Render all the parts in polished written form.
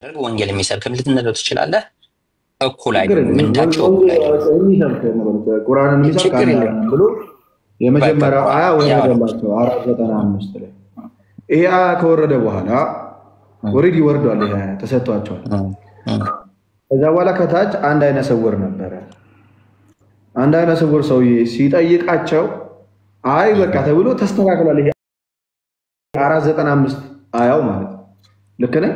ወንጌል የሚሰብክም ልትነደው ትችላለህ። እኩል አይደለም፣ ምንዳቸው እኩል አይደለም። ቁርአንን የሚሰብክ ብሎ የመጀመሪያው አያ ወረደላቸው 495 ላይ። ይሄ አያ ከወረደ በኋላ ኦሬዲ ወርዷል፣ ይሄ ተሰጥቷቸዋል። ከዛ በኋላ ከታች አንድ አይነ ስውር ነበረ። አንድ አይነ ስውር ሰውዬ ሲጠይቃቸው አይ በቃ ተብሎ ተስተካክሏል። ይሄ 495 አያው ማለት ልክ ነኝ?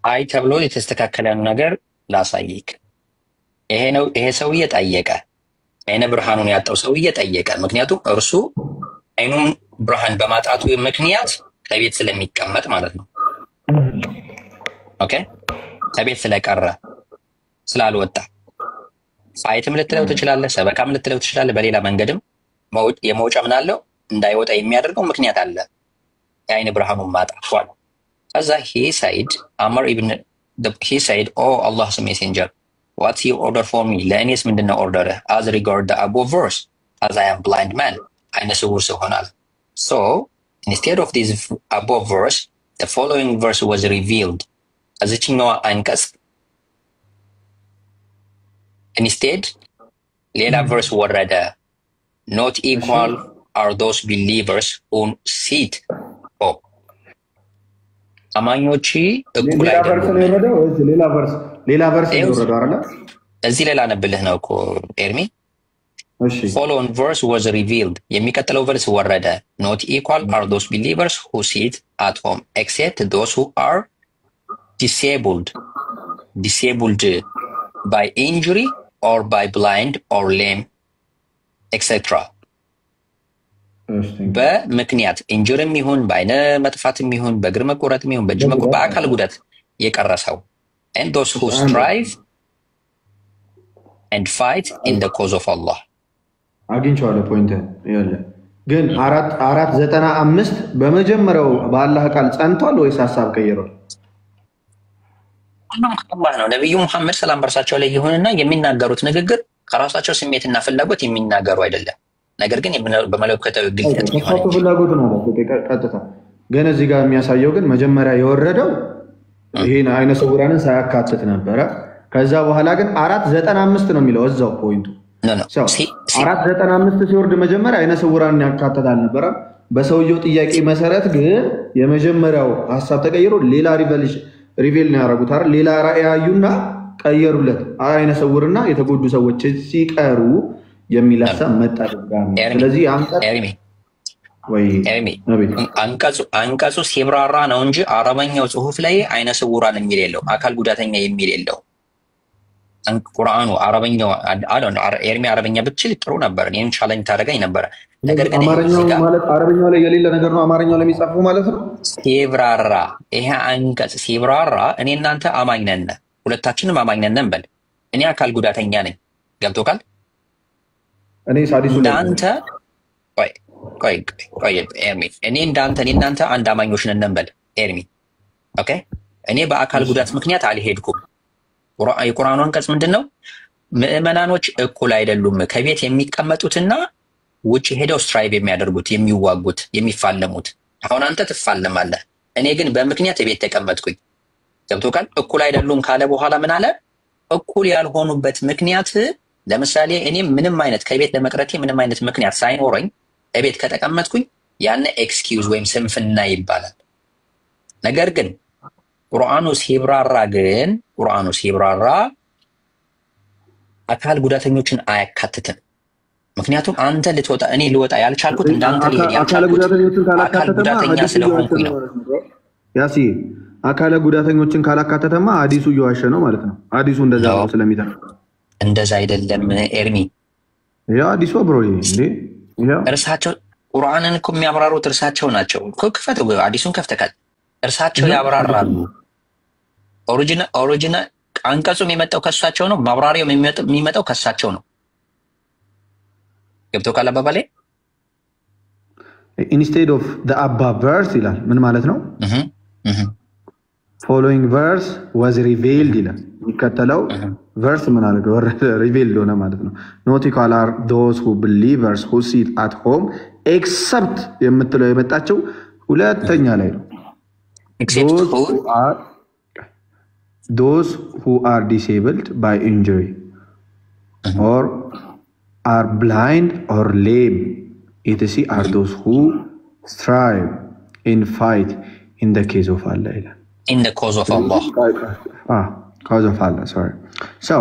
አይ ተብሎ የተስተካከለ ነገር ላሳይክ። ይሄ ሰውዬ ጠየቀ። አይነ ብርሃኑን ያጣው ሰውዬ ጠየቀ። ምክንያቱም እርሱ አይኑን ብርሃን በማጣቱ ምክንያት ከቤት ስለሚቀመጥ ማለት ነው። ኦኬ፣ ከቤት ስለቀረ ስላልወጣ ፋይትም ልትለው ትችላለህ፣ ሰበካም ልትለው ትችላለህ። በሌላ መንገድም የመውጫ ምን አለው እንዳይወጣ የሚያደርገው ምክንያት አለ። የአይነ ብርሃኑን ማጣቷል። ከዛ he said, oh Allah's messenger, what's your order for me? ለእኔስ ምንድነው ኦርደር? as regard the above verse, as I am blind man, አይነ ስውር ሆናል። so instead of this above verse, the following verse was revealed. እዚህኛው አንቀጽ instead ሌላ verse ወረደ. not equal are those believers who sit up. አማኞች እኩል አይደሉም። ሌላ ቨርስ ይወረደው አይደል? እዚህ ሌላ ነብልህ ነው እኮ ኤርሚ። እሺ following verse was revealed. የሚቀጥለው ቨርስ ወረደ. not equal are those believers who sit at home except those who are disabled by injury or by blind or lame etc. በምክንያት ኢንጁሪም ይሁን በአይነ መጥፋትም ይሁን በእግር መቆረጥም ይሁን በእጅ መቆረጥ በአካል ጉዳት የቀረሰው and those who strive and fight in the cause of Allah። አግኝቻለሁ ፖይንት ያለ ግን 495 በመጀመሪያው በአላህ ቃል ጸንቷል ወይስ ሐሳብ ቀይሯል? አላህ ነው። ነብዩ መሐመድ ሰላም በርሳቸው ላይ ይሁንና የሚናገሩት ንግግር ከራሳቸው ስሜትና ፍላጎት የሚናገሩ አይደለም። ነገር ግን በመለኮታዊ ግልጽነት ይሆናል። ፍላጎት ነው ቀጥታ። ግን እዚህ ጋር የሚያሳየው ግን መጀመሪያ የወረደው ይሄን አይነ ስውራንን ሳያካትት ነበረ። ከዛ በኋላ ግን 495 ነው የሚለው እዛው ፖይንቱ። 495 ሲወርድ መጀመሪያ አይነ ስውራንን ያካትት አልነበረም። በሰውየው ጥያቄ መሰረት ግን የመጀመሪያው ሐሳብ ተቀይሮ ሌላ ሪቬል ነው ያደረጉት አይደል? ሌላ ራእይ አዩና ቀየሩለት። አይነ ስውርና የተጎዱ ሰዎች ሲቀሩ የሚል ሐሳብ መጣ። ስለዚህ አንቀጹ ሲብራራ ነው እንጂ አረበኛው ጽሁፍ ላይ አይነ ስውራን የሚል የለው፣ አካል ጉዳተኛ የሚል የለው። ቁርአኑ አረበኛው ኤርሚ አረበኛ ብትችል ጥሩ ነበር፣ እኔም ቻሌንጅ ታደርገኝ ነበር። ነገር ግን አረበኛው ላይ የሌለ ነገር ነው አማርኛው ላይ የሚጻፈው ማለት ነው። ሲብራራ ይሄ አንቀጽ ሲብራራ እኔ እናንተ አማኝ ነን፣ ሁለታችንም አማኝ ነን በል። እኔ አካል ጉዳተኛ ነኝ፣ ገብቶካል? እኔ ሳዲሱ እንዳንተ ቆይ ኤርሚ፣ እኔ እናንተ አንድ አማኞች ነን በል ኤርሚ። ኦኬ፣ እኔ በአካል ጉዳት ምክንያት አልሄድኩም። የቁርአኑ አንቀጽ ምንድነው? ምዕመናኖች እኩል አይደሉም፣ ከቤት የሚቀመጡትና ውጪ ሄደው ስትራይቭ የሚያደርጉት የሚዋጉት የሚፋለሙት። አሁን አንተ ትፋለማለህ፣ እኔ ግን በምክንያት ቤት ተቀመጥኩኝ። ገብቶካል? እኩል አይደሉም ካለ በኋላ ምን አለ? እኩል ያልሆኑበት ምክንያት ለምሳሌ እኔ ምንም አይነት ከቤት ለመቅረቴ ምንም አይነት ምክንያት ሳይኖረኝ እቤት ከተቀመጥኩኝ ያነ ኤክስኪውዝ ወይም ስንፍና ይባላል። ነገር ግን ቁርአኑ ሲብራራ አካል ጉዳተኞችን አያካትትም። ምክንያቱም አንተ ልትወጣ እኔ ልወጣ ያልቻልኩት እንዳንተ ሊሄድ ያልቻልኩት አካል ጉዳተኛ ስለሆንኩኝ ነው። ያሲ አካል ጉዳተኞችን ካላካተተማ አዲሱ እየዋሸ ነው ማለት ነው። አዲሱ እንደዛ ነው ስለሚተነው እንደዛ አይደለም ኤርሚ። ያ አዲሱ ብሮ እንዴ እርሳቸው ቁርአንን እኮ የሚያብራሩት እርሳቸው ናቸው። ክፈተው፣ አዲሱን ከፍተካል። እርሳቸው ያብራራሉ። ኦሪጂናል አንቀጹ የሚመጣው ከሳቸው ነው፣ ማብራሪያው የሚመጣው ከሳቸው ነው። ገብቶካል አባባሌ? ኢንስቴድ ኦፍ ዘ above verse ይላል። ምን ማለት ነው? following verse was revealed ይላል። የሚከተለው ቨርስ ምን አለ? ሪቪልድ ሆነ ማለት ነው። not equal are those who believers who sit at home except የምትለው የመጣቸው ሁለተኛ ላይ ነው። those who are disabled by injury or are blind or lame, etc. are those who strive in fight in the case of Allah. In the cause of Allah. Cause of Allah, sorry. So,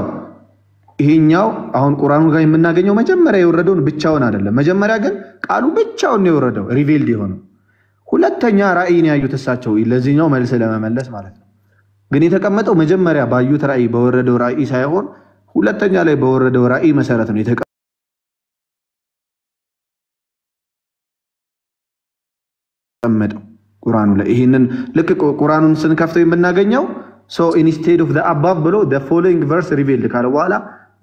ይሄኛው አሁን ቁርአኑ ጋር የምናገኘው መጀመሪያ የወረደውን ብቻውን አይደለም። መጀመሪያ ግን ቃሉ ብቻውን ነው የወረደው ሪቪልድ የሆነው። ሁለተኛ ራእይን ያዩት እሳቸው ለዚህኛው መልስ ለመመለስ ማለት ነው። ግን የተቀመጠው መጀመሪያ ባዩት ራእይ በወረደው ራእይ ሳይሆን ሁለተኛ ላይ በወረደው ራእይ መሰረት ነው የተቀመጠው ቁርአኑ ላይ። ይሄንን ልክ ቁርአኑን ስንከፍተው የምናገኘው so instead of the above below the following verse revealed ካለ በኋላ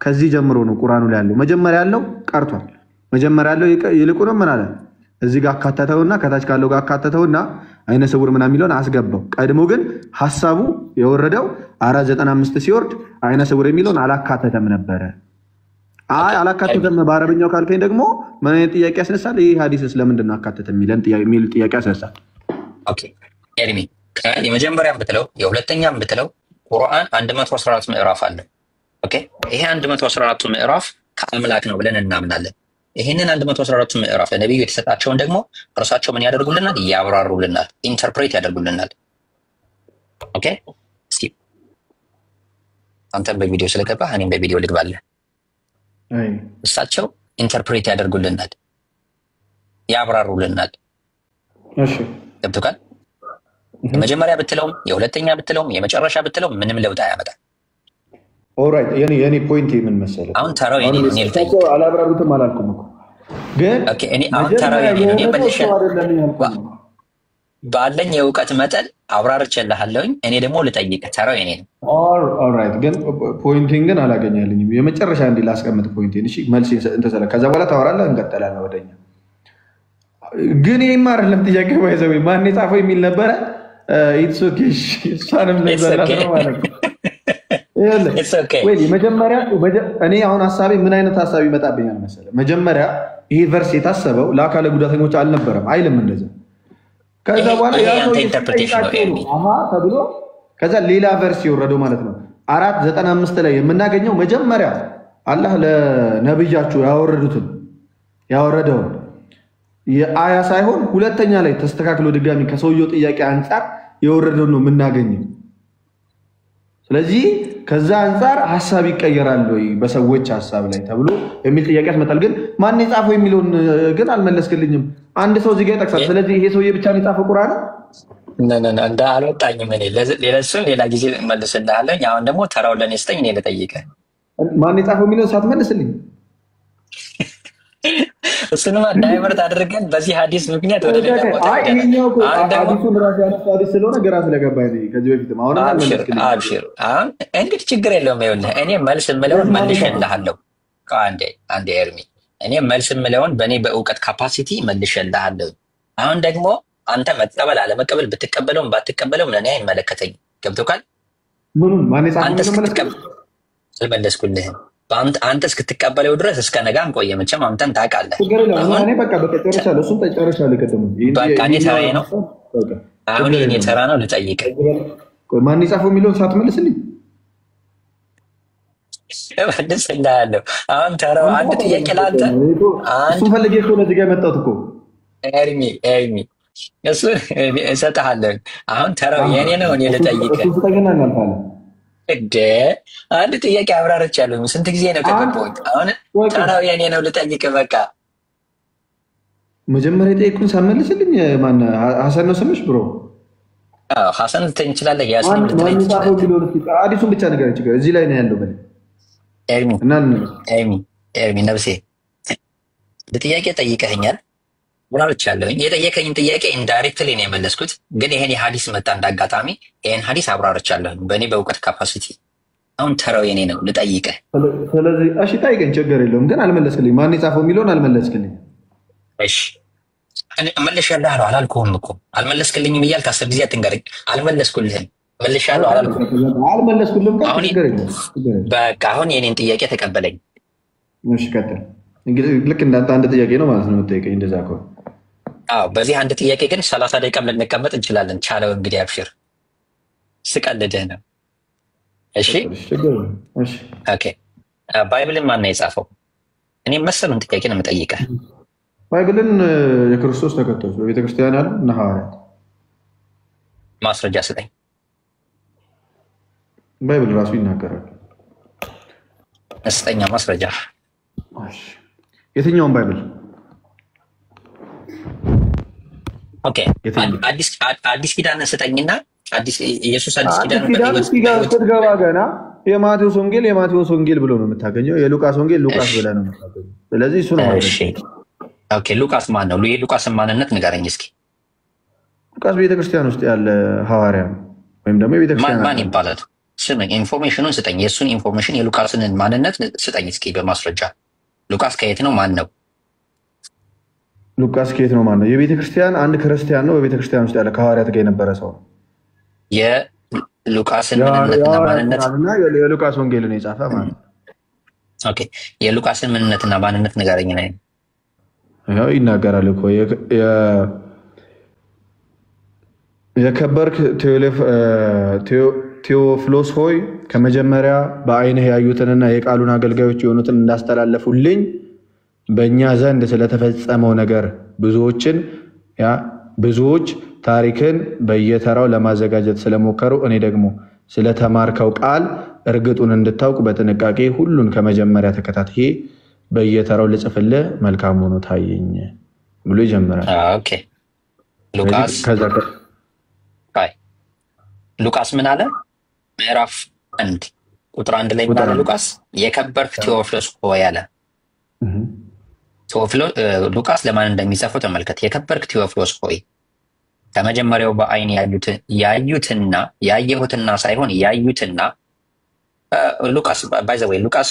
ከዚህ ጀምሮ ነው ቁርአኑ ላይ ያለው። መጀመሪያ ያለው ቀርቷል። መጀመሪያ ያለው ይልቁንም ምን አለ እዚህ ጋር አካተተውና ከታች ካለው ጋር አካተተውና አይነ ስውር ምናምን የሚለውን አስገባው። ቀድሞ ግን ሐሳቡ የወረደው 495 ሲወርድ አይነ ስውር የሚለውን አላካተተም ነበር። አላካተተም በአረብኛው ካልከኝ ደግሞ ምን አይነት ጥያቄ ያስነሳል? ይሄ ሐዲስስ ለምንድን ነው አካተተ የሚል ጥያቄ ያስነሳል። ኦኬ ኤርሚ የመጀመሪያም ብትለው የሁለተኛም ብትለው ቁርአን 114 ምዕራፍ አለ። ኦኬ ይሄ 114 ምዕራፍ ከአምላክ ነው ብለን እናምናለን። ይሄንን 114 ምዕራፍ ለነብዩ የተሰጣቸውን ደግሞ እርሳቸው ምን ያደርጉልናል? ያብራሩልናል፣ ኢንተርፕሬት ያደርጉልናል። ኦኬ እስኪ አንተም በቪዲዮ ስለገባህ እኔም በቪዲዮ ልግባለህ። እሳቸው ኢንተርፕሬት ያደርጉልናል፣ ያብራሩልናል። እሺ ገብቶካል? መጀመሪያ ብትለውም የሁለተኛ ብትለውም የመጨረሻ ብትለውም ምንም ለውጥ አያመጣም። ኦልራይት የኔ ፖይንት ምን መሰለህ? አሁን ተራው የኔ ልጠይቅ አላብራሩትም አላልኩም እኮ ግን ኦኬ እኔ አሁን ተራው የኔ ነው መልሼ ባለኝ የእውቀት መጠን አብራርቼልሃለሁኝ። እኔ ደግሞ ልጠይቅ ተራው የኔ ነው። ኦልራይት ግን ፖይንቲንግ ግን አላገኛልኝም። የመጨረሻ እንዲ ላስቀምጥ ፖይንቲን። እሺ መልስ እንተሰለ ከዛ በኋላ ታወራለህ፣ እንቀጥላለን ወደኛ። ግን ይሄማ አይደለም ጥያቄ ባይዘው ማን የጻፈው የሚል ነበረ። ኢትስ ኦኬ እሷንም ለዘላ ነው ማለት ነው። ኢትስ ኦኬ ወይ መጀመሪያ እኔ አሁን ሐሳቤ ምን አይነት ሐሳብ ይመጣብኛል መሰለህ? መጀመሪያ ይሄ ቨርስ የታሰበው ለአካለ ጉዳተኞች አልነበረም አይልም እንደዛ። ከዛ በኋላ ያ ሰው ኢንተርፕሬቴሽን ነው ተብሎ ከዛ ሌላ ቨርስ ይወረደው ማለት ነው። 495 ላይ የምናገኘው መጀመሪያ አላህ ለነብያችሁ ያወረደው የአያ ሳይሆን ሁለተኛ ላይ ተስተካክሎ ድጋሚ ከሰውየው ጥያቄ አንፃር የወረደው ነው የምናገኘው። ስለዚህ ከዛ አንፃር ሐሳብ ይቀየራል ወይ በሰዎች ሐሳብ ላይ ተብሎ የሚል ጥያቄ ያስመጣል። ግን ማን የጻፈው የሚለውን ግን አልመለስክልኝም። አንድ ሰው እዚህ ጋር ይጠቅሳል። ስለዚህ ይሄ ሰውዬ ብቻ ነው የጻፈው ቁርአን? እንደ አልወጣኝም። እኔ ሌላ ጊዜ መልስልሃለሁ። አሁን ደግሞ ተራው ለኔ ስጠኝ፣ እኔ ልጠይቅህ። ማን የጻፈው የሚለውን ሳትመልስልኝ እሱንማ ዳይቨርት አድርገን በዚህ ሐዲስ ምክንያት ወደ ሌላ ቦታ ሐዲሱን ራሱ ያነሳው ሐዲስ ስለሆነ ግራ ስለገባኝ ከዚህ በፊትም አሁን አብሽር አሁን እንግዲህ ችግር የለውም። ይኸውልህ እኔ መልስ የምለውን መልሼልሃለሁ። አንዴ ኤርሚ እኔ መልስ የምለውን በእኔ በእውቀት ካፓሲቲ መልሼልሃለሁ። አሁን ደግሞ አንተ መቀበል አለመቀበል ብትቀበለውም ባትቀበለውም ለእኔ አይመለከተኝም። ገብቶካል? ምኑን ማን የጻፈው አልመለስኩልህም። አንተ እስክትቀበለው ድረስ እስከ ነገ አንቆየ። መቼም አንተም ታውቃለህ። እኔ በቃ ጨርሻለሁ። እሱን ጨርሻለሁ። በቃ እኔ ተራዬ ነው። አሁን የኔ ተራ ነው ልጠይቅህ። ማን የጻፈው የሚለውን ሳትመልስልኝ እመልስልሃለሁ። አሁን ተራው አንድ ጥያቄ ለአንተ እሱን ፈልጌ እኮ ለዚህ ጋር የመጣሁት እኮ ኤርሚ እሱን እሰጥሃለሁ። አሁን ተራው የኔ ነው። እኔ ልጠይቅህ አንድ ጥያቄ አብራርቻለሁ። ስንት ጊዜ ነው ከገባሁት? አሁን ተራው የኔ ነው ልጠይቅህ። በቃ መጀመሪያ ጠይቁን ሳትመልስልኝ ማን ሐሰን ነው ስምሽ? ብሮ ሐሰን ልትለኝ ትችላለህ። ያስን ልትለኝ ትችላለህ። አዲሱን ብቻ ነገር ችግር እዚህ ላይ ነው ያለው። ኤርሚ ነብሴ ለጥያቄ ጠይቀኸኛል። አብራርቻለሁኝ። የጠየቀኝን ጥያቄ ኢንዳይሬክትሊ ነው የመለስኩት። ግን ይሄን የሐዲስ መጣ እንዳጋጣሚ ይሄን ሐዲስ አብራርቻለሁኝ በእኔ በእውቀት ካፓሲቲ። አሁን ተራው የኔ ነው ልጠይቅህ። ስለዚህ እሺ ጠይቀኝ፣ ችግር የለውም። ግን አልመለስክልኝ። ማን የጻፈው የሚለውን አልመለስክልኝ። እሺ መልሼልሃለሁ አላልኩህም እኮ አልመለስክልኝም እያልክ 10 ጊዜ አትንገረኝ። አልመለስኩልህም። መልሼልሃለሁ አላልኩህም። አልመለስኩልህም። በቃ አሁን የኔን ጥያቄ ተቀበለኝ። እሺ ቀጥል። እንግዲህ ልክ እንዳንተ አንድ ጥያቄ ነው ማለት ነው የምትጠይቀኝ። እንደዛ ከሆነ በዚህ አንድ ጥያቄ ግን 30 ደቂቃ ልንቀመጥ እንችላለን። ቻለው እንግዲህ አብሽር። ስቀልድህ ነው። እሺ ኦኬ ባይብልን ማን ነው የጻፈው? እኔ መሰሉን ጥያቄ ነው የምጠይቀህ። ባይብልን የክርስቶስ ተከታዮች በቤተክርስቲያን ያሉ እና ሐዋርያት። ማስረጃ ስጠኝ። ባይብል ራሱ ይናገራል። ስጠኛ ማስረጃ። የትኛውን ባይብል? ኦኬ አዲስ ኪዳን ስጠኝና ኢየሱስ አዲስ ኪዳን ስትገባ ገና የማቴዎስ ወንጌል ብሎ ነው የምታገኘው። የሉቃስ ወንጌል ሉቃስ ብለህ ነው የምታገኘው። ስለዚህ እሱ ነው። ኦኬ ሉቃስ ማን ነው? የሉቃስን ማንነት ንገረኝ እስኪ። ሉቃስ ቤተክርስቲያን ውስጥ ያለ ሐዋርያ ነው ወይም ደግሞ የቤተክርስቲያን ማን ይባላል? ስጠኝ፣ ኢንፎርሜሽኑን ስጠኝ። የእሱን ኢንፎርሜሽን የሉቃስን ማንነት ስጠኝ እስኪ በማስረጃ። ሉቃስ ከየት ነው? ማን ነው ሉቃስ? ከየት ነው? ማን ነው? የቤተክርስቲያን አንድ ክርስቲያን ነው። በቤተክርስቲያን ውስጥ ያለ ከሐዋርያት ጋር የነበረ ሰው ነው። የሉቃስን ምንነትና ማንነት የሉቃስ ወንጌልን የጻፈ ማለት ነው። ኦኬ የሉቃስን ምንነትና ማንነት ንገረኝ ነው። ያው ይናገራል እኮ የከበርክ ቴዎፍሎስ ሆይ ከመጀመሪያ በዓይንህ ያዩትንና የቃሉን አገልጋዮች የሆኑትን እንዳስተላለፉልኝ በእኛ ዘንድ ስለተፈጸመው ነገር ብዙዎች ታሪክን በየተራው ለማዘጋጀት ስለሞከሩ እኔ ደግሞ ስለተማርከው ቃል እርግጡን እንድታውቅ በጥንቃቄ ሁሉን ከመጀመሪያ ተከታትዬ በየተራው ልጽፍልህ መልካም ሆኖ ታየኝ ብሎ ይጀምራል። ኦኬ ሉቃስ ምን አለ? ምዕራፍ 1 ቁጥር 1 ላይ ምን አለ? ሉቃስ የከበርክ ቴዎፍሎስ ሆይ አለ። ሉቃስ ለማን እንደሚጽፈው ተመልከት። የከበርክ ቴዎፍሎስ ሆይ ከመጀመሪያው በዓይን ያዩትና ያየሁትና ሳይሆን ያዩትና። ሉቃስ ባይ ዘ ዌይ ሉቃስ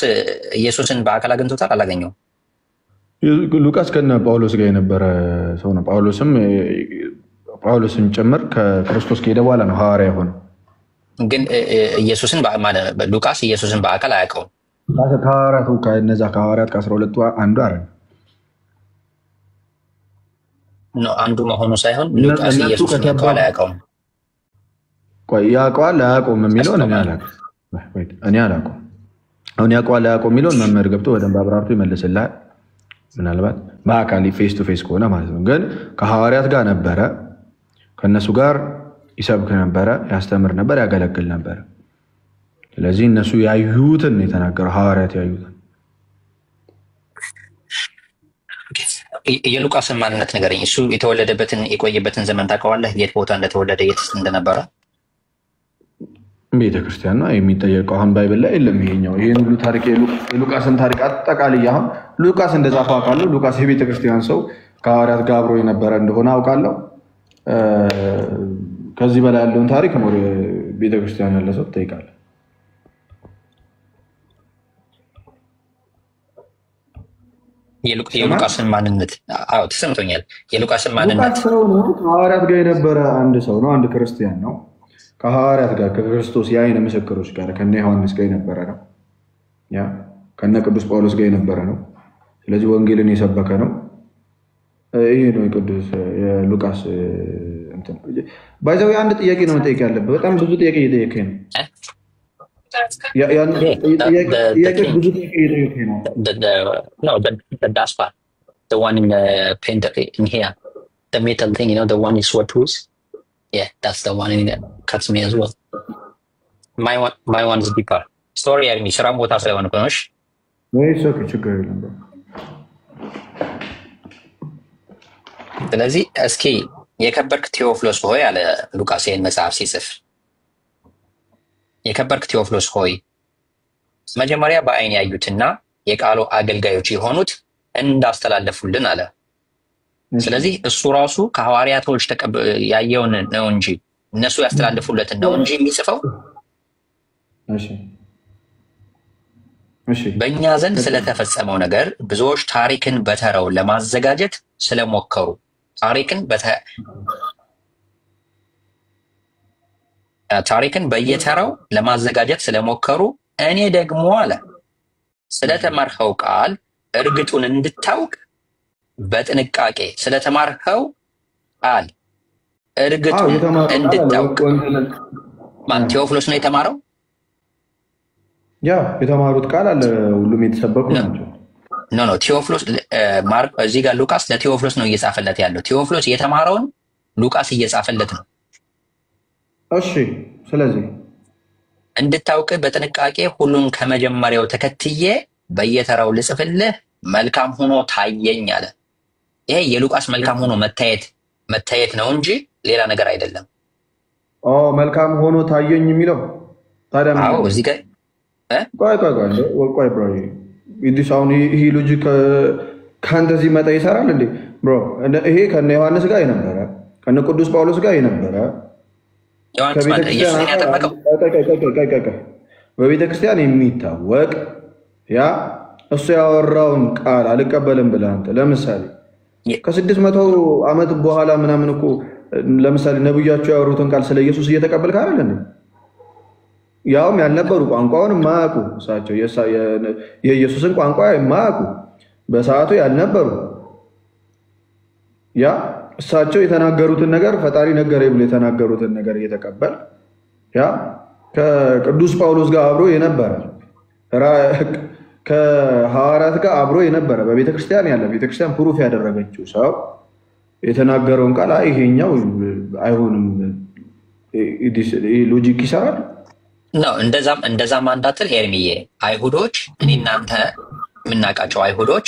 ኢየሱስን በአካል አግኝቶታል? አላገኘውም። ሉቃስ ከነ ጳውሎስ ጋር የነበረ ሰው ነው። ጳውሎስን ጭምር ከክርስቶስ ከሄደ በኋላ ነው ሐዋርያ የሆነው። ግን ኢየሱስን ሉቃስ ኢየሱስን በአካል አያውቀውም። ከሐዋርያቱ ከነዛ ከሐዋርያት ከ12ቱ አንዱ አይደል? አንዱ መሆኑ ሳይሆን ሉቃስ ኢየሱስን በአካል አያውቀውም። ያውቀዋል አያውቀውም የሚለውን እኔ አላውቀውም። አሁን ያውቀዋል አያውቀውም የሚለውን መምህር ገብቶ በደንብ አብራርቶ ይመልስልሃል። ምናልባት በአካል ፌስ ቱ ፌስ ከሆነ ማለት ነው። ግን ከሐዋርያት ጋር ነበረ፣ ከእነሱ ጋር ይሰብክ ነበረ፣ ያስተምር ነበር፣ ያገለግል ነበረ። ስለዚህ እነሱ ያዩትን የተናገረው ሐዋርያት ያዩትን። የሉቃስን ማንነት ንገረኝ። እሱ የተወለደበትን የቆየበትን ዘመን ታውቀዋለህ? የት ቦታ እንደተወለደ የት እንደነበረ? ቤተክርስቲያን ነው የሚጠየቀው። አሁን ባይብል ላይ የለም ይሄኛው። ይህን ሁሉ ታሪክ የሉቃስን ታሪክ አጠቃላይ አሁን ሉቃስ እንደጻፈው አውቃለሁ። ሉቃስ የቤተክርስቲያን ሰው ከሐዋርያት ጋር አብሮ የነበረ እንደሆነ አውቃለሁ። ከዚህ በላይ ያለውን ታሪክ ወደ ቤተክርስቲያን ያለ ሰው ትጠይቃለህ። የሉቃስን ማንነት ተሰምቶኛል። የሉቃስን ማንነት ከሐዋርያት ጋር የነበረ አንድ ሰው ነው። አንድ ክርስቲያን ነው። ከሐዋርያት ጋር ከክርስቶስ የዓይን ምስክሮች ጋር ከነ ዮሐንስ ጋር የነበረ ነው። ከነ ቅዱስ ጳውሎስ ጋር የነበረ ነው። ስለዚህ ወንጌልን የሰበከ ነው። ይሄ ነው የቅዱስ የሉቃስ እንትን። ባይዘው አንድ ጥያቄ ነው መጠየቅ ያለብህ። በጣም ብዙ ጥያቄ እየጠየቀኝ ነው። The dust part, the one in the paint in here, the metal thing, the one is what tools. Yeah, that's the one that cuts me as well. My one is deeper. Story I mean, Sharam ቦታ ስለሆነ ኮኖሽ ችግር የለም። ስለዚህ እስኪ የከበርክ ቴዎፍሎስ ሆይ አለ ሉቃስ ይህን መጽሐፍ ሲጽፍ፣ የከበርክ ቴዎፍሎስ ሆይ መጀመሪያ በዓይን ያዩትና የቃሉ አገልጋዮች የሆኑት እንዳስተላለፉልን አለ። ስለዚህ እሱ ራሱ ከሐዋርያቶች ያየውን ነው እንጂ እነሱ ያስተላልፉለትን ነው እንጂ የሚጽፈው በእኛ ዘንድ ስለተፈጸመው ነገር ብዙዎች ታሪክን በተራው ለማዘጋጀት ስለሞከሩ ታሪክን በየተራው ለማዘጋጀት ስለሞከሩ እኔ ደግሞ አለ ስለተማርከው ቃል እርግጡን እንድታውቅ በጥንቃቄ ስለተማርከው ቃል እርግጡን እንድታውቅ። ማን ቴዎፍሎስ ነው የተማረው? ያ የተማሩት ቃል አለ ሁሉም የተሰበኩ ናቸው። ኖ ቴዎፍሎስ እዚህ ጋር ሉቃስ ለቴዎፍሎስ ነው እየጻፈለት ያለው። ቴዎፍሎስ የተማረውን ሉቃስ እየጻፈለት ነው። እሺ ስለዚህ እንድታውቅ በጥንቃቄ ሁሉን ከመጀመሪያው ተከትዬ በየተራው ልጽፍልህ መልካም ሆኖ ታየኝ አለ። ይሄ የሉቃስ መልካም ሆኖ መታየት ነው እንጂ ሌላ ነገር አይደለም። መልካም ሆኖ ታየኝ የሚለው ታዲያ እዚህ ጋር ቆይ ብሮ እንዲህ አሁን ይሄ ሎጂክ ከአንተ ሲመጣ ይሰራል እንዴ ብሮ? ይሄ ከነ ዮሐንስ ጋር የነበረ ከነ ቅዱስ ጳውሎስ ጋር የነበረ በቤተክርስቲያን የሚታወቅ ያ እሱ ያወራውን ቃል አልቀበልም ብለህ አንተ ለምሳሌ ከ600 ዓመት በኋላ ምናምን እኮ ለምሳሌ ነብያቸው ያወሩትን ቃል ስለ ኢየሱስ እየተቀበልክ አይደል እንዴ? ያውም ያልነበሩ ቋንቋውን የማያውቁ እሳቸው የኢየሱስን ቋንቋ የማያውቁ በሰዓቱ ያልነበሩ ያ እሳቸው የተናገሩትን ነገር ፈጣሪ ነገረኝ ብሎ የተናገሩትን ነገር እየተቀበል ያ ከቅዱስ ጳውሎስ ጋር አብሮ የነበረ ከሐዋርያት ጋር አብሮ የነበረ በቤተክርስቲያን ያለ ቤተክርስቲያን ፕሩፍ ያደረገችው ሰው የተናገረውን ቃል ይሄኛው አይሆንም ሎጂክ ይሰራል ነው። እንደዛም አንዳትል ኤርሚዬ አይሁዶች እኔ እናንተ የምናውቃቸው አይሁዶች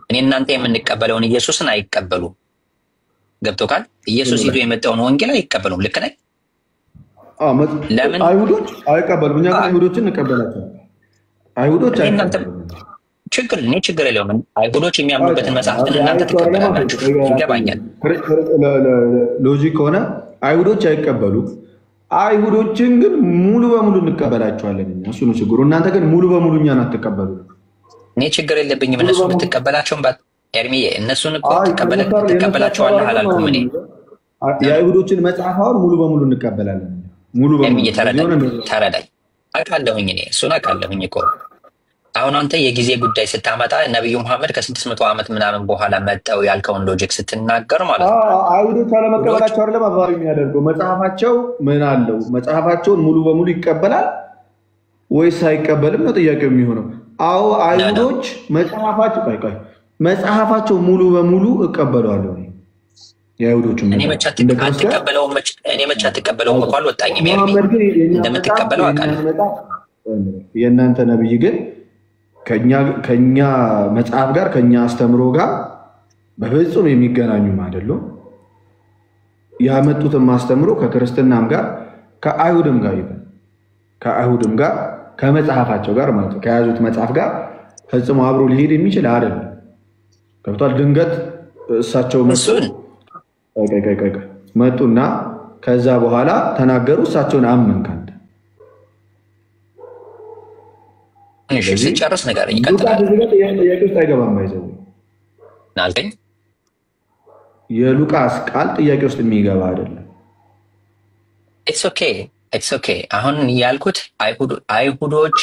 እኔ እናንተ የምንቀበለውን ኢየሱስን አይቀበሉም። ገብቶካል? ኢየሱስ ይዞ የመጣውን ወንጌል አይቀበሉም። ልክ ነኝ? ለምን አይሁዶች አይቀበሉም? እኛ ግን አይሁዶችን እንቀበላቸዋለን። አይሁዶች ችግር የለውም። አይሁዶች የሚያምኑበትን መጽሐፍትን እናንተ ትቀበላላችሁ። ይገባኛል። ሎጂክ ከሆነ አይሁዶች አይቀበሉም። አይሁዶችን ግን ሙሉ በሙሉ እንቀበላቸዋለን። እሱ ነው ችግሩ። እናንተ ግን ሙሉ በሙሉ እኛን አትቀበሉ። እኔ ችግር የለብኝም። እነሱ ብትቀበላቸውም ኤርሚዬ እነሱን እኮ ትቀበላቸዋለህ አላልኩም እኔ። የአይሁዶችን መጽሐፍ አሁን ሙሉ በሙሉ እንቀበላለን። ሙሉ በሙሉ ተረዳኝ። አውቃለሁኝ እኔ እሱን አውቃለሁኝ እኮ። አሁን አንተ የጊዜ ጉዳይ ስታመጣ ነቢዩ መሐመድ ከ600 ዓመት ምናምን በኋላ መጠው ያልከውን ሎጂክ ስትናገር ማለት ነው። አይሁዶች አለመቀበላቸው አይደለም አባሪ የሚያደርገው መጽሐፋቸው ምን አለው? መጽሐፋቸውን ሙሉ በሙሉ ይቀበላል ወይስ አይቀበልም ነው ጥያቄው የሚሆነው። አዎ አይሁዶች መጽሐፋቸው ሙሉ በሙሉ እቀበለዋለሁ። የአይሁዶች እኔ መቻ አትቀበለውም እኮ አልወጣኝም። እንደምትቀበለው አውቃለሁ። የእናንተ ነብይ ግን ከኛ መጽሐፍ ጋር ከኛ አስተምሮ ጋር በፍጹም የሚገናኙም አይደሉም። ያመጡትን ማስተምሮ ከክርስትናም ጋር ከአይሁድም ጋር ከመጽሐፋቸው ጋር ማለት ነው ከያዙት መጽሐፍ ጋር ፈጽሞ አብሮ ሊሄድ የሚችል አይደለም። ገብቷል? ድንገት እሳቸው መጡና ከዛ በኋላ ተናገሩ። እሳቸውን አመንክ አንተ። ሲጨርስ ነገር ጥያቄ ውስጥ አይገባም። ባይዘው የሉቃስ ቃል ጥያቄ ውስጥ የሚገባ አይደለም። ኢትስ ኦኬ። አሁን ያልኩት አይሁዶች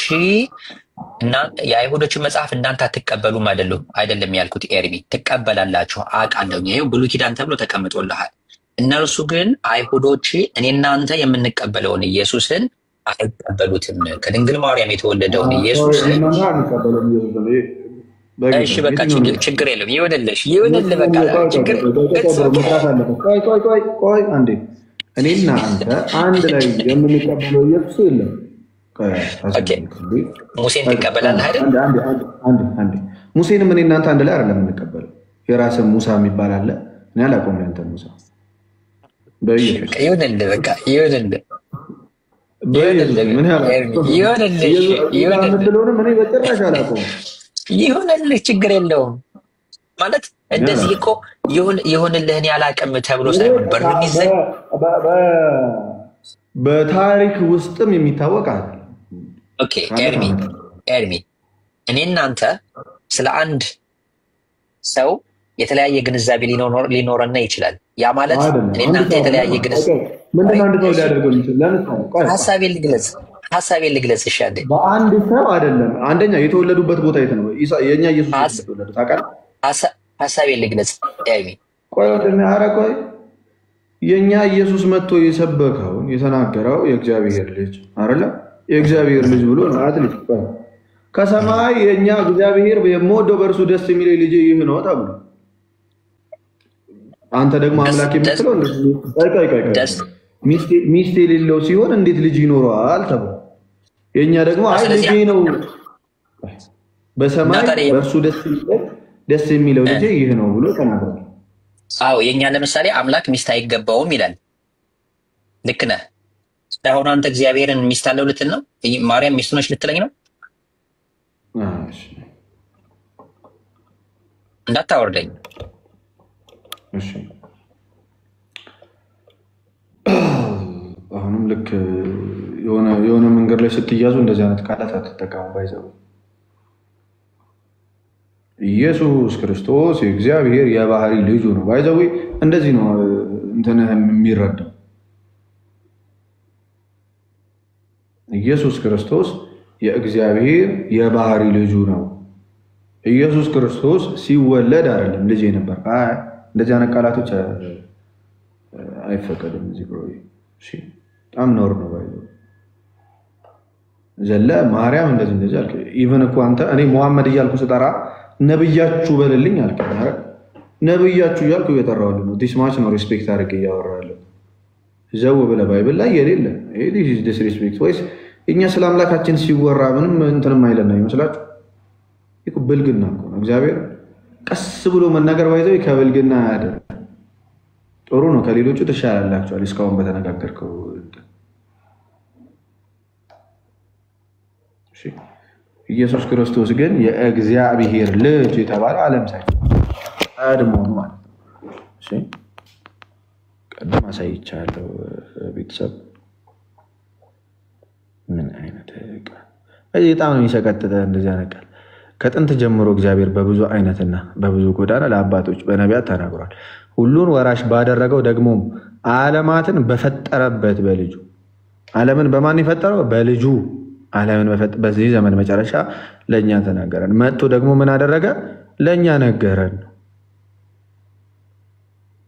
እና የአይሁዶችን መጽሐፍ እናንተ አትቀበሉም አይደለም ያልኩት። ኤርሚ ትቀበላላችሁ አውቃለሁ። ይሄው ብሉይ ኪዳን ተብሎ ተቀምጦልሃል። እነርሱ ግን አይሁዶች እኔ እናንተ የምንቀበለውን ኢየሱስን አይቀበሉትም። ከድንግል ማርያም የተወለደውን ኢየሱስን እሺ በቃ ችግር የለም። ይሁንልህ በቃ ችግር ቆይ አንዴ እኔና አንተ አንድ ላይ የምንቀበለው ኢየሱስ የለም። ሙሴን ትቀበላለህ አይደል? አንዴ ሙሴንም እኔ እናንተ አንድ ላይ አይደለም የምንቀበለው። የራስን ሙሳ የሚባል አለ። እኔ አላውቀውም ያንተ ሙሳ። ይሁንልህ በቃ ይሁንልህ። ይሁንልህ ችግር የለውም ማለት እንደዚህ እኮ ይሁንልህ እኔ አላውቅም ተብሎ ሳይሆን በርሚዘን በታሪክ ውስጥም የሚታወቅ አለ። ኦኬ ኤርሚ እኔ እናንተ ስለ አንድ ሰው የተለያየ ግንዛቤ ሊኖረና ይችላል። ያ ማለት እኔ እናንተ የተለያየ ግንዛቤ ምንድን አንድ ሰው ሊያደርገው ይችላል? ሀሳቤን ልግለጽ። እሺ አንዴ በአንድ ሰው አይደለም። አንደኛ የተወለዱበት ቦታ የት ነው? የኛ ኢየሱስ የተወለዱ ታውቃለህ? ሀሳቤን ልግለጽ ኤርሚ። ቆይ የኛ ኢየሱስ መጥቶ የሰበከውን የተናገረው የእግዚአብሔር ልጅ አይደለም? የእግዚአብሔር ልጅ ብሎ ነው አትልጅ ከሰማይ የኛ እግዚአብሔር የሞደው በርሱ ደስ የሚል ልጅ ይህ ነው ተብሎ አንተ ደግሞ አምላክ የምትለው ሚስት የሌለው ሲሆን እንዴት ልጅ ይኖረዋል ተብሎ የኛ ደግሞ አይ ልጅ ነው በሰማይ በርሱ ደስ የሚለው ልጅ ይህ ነው ብሎ ተናግሯል። አዎ የኛ ለምሳሌ አምላክ ሚስት አይገባውም ይላል። ልክ ነህ። አሁን አንተ እግዚአብሔርን ሚስት አለው ልትል ነው? ማርያም ሚስቱ ነች ልትለኝ ነው? እሺ እንዳታወርደኝ። እሺ አሁንም ልክ የሆነ መንገድ ላይ ስትያዙ እንደዚህ አይነት ቃላት አትጠቀሙ። ባይዘው ኢየሱስ ክርስቶስ የእግዚአብሔር የባህሪ ልጁ ነው። ባይዘው እንደዚህ ነው እንትን የሚረዳው። ኢየሱስ ክርስቶስ የእግዚአብሔር የባህሪ ልጁ ነው። ኢየሱስ ክርስቶስ ሲወለድ አይደለም ልጅ ነበር። እንደዚህ አይነት ቃላቶች አይፈቀድም እዚህ ብሎ እሺ በጣም ነውር ነው። ባይዘው ዘለ ማርያም እንደዚህ አልከ። ኢቭን እኮ አንተ እኔ መሐመድ እያልኩ ስጠራ ነብያችሁ በልልኝ አልከ። ነብያችሁ እያልኩ እየጠራሁልህ ነው። ዲስ ማች ነው ሪስፔክት አድርጌ እያወራለሁ። ዘው ብለህ ባይብል ላይ የሌለ ይሄ ዲስሪስፔክት ወይስ እኛ ስለ አምላካችን ሲወራ ምንም እንትንም አይለና ይመስላችሁ? ይሄ ብልግና እኮ ነው። እግዚአብሔር ቀስ ብሎ መናገር ባይዘው ከብልግና አይደል። ጥሩ ነው። ከሌሎቹ ተሻላላችኋል እስካሁን በተነጋገርከው። እሺ ኢየሱስ ክርስቶስ ግን የእግዚአብሔር ልጅ የተባለው ዓለም ቀድሞ ነው ማለት ነው። እሺ ቀድሞ አሳይቻለሁ። ቤተሰብ ምን አይነት በጣም ነው የሚሰቀጥጠ እንደዚህ ያነቃል። ከጥንት ጀምሮ እግዚአብሔር በብዙ አይነትና በብዙ ጎዳና ለአባቶች በነቢያት ተናግሯል። ሁሉን ወራሽ ባደረገው ደግሞም ዓለማትን በፈጠረበት በልጁ ዓለምን በማን የፈጠረው? በልጁ ዓለምን በዚህ ዘመን መጨረሻ ለእኛ ተናገረን። መጥቶ ደግሞ ምን አደረገ? ለእኛ ነገረን።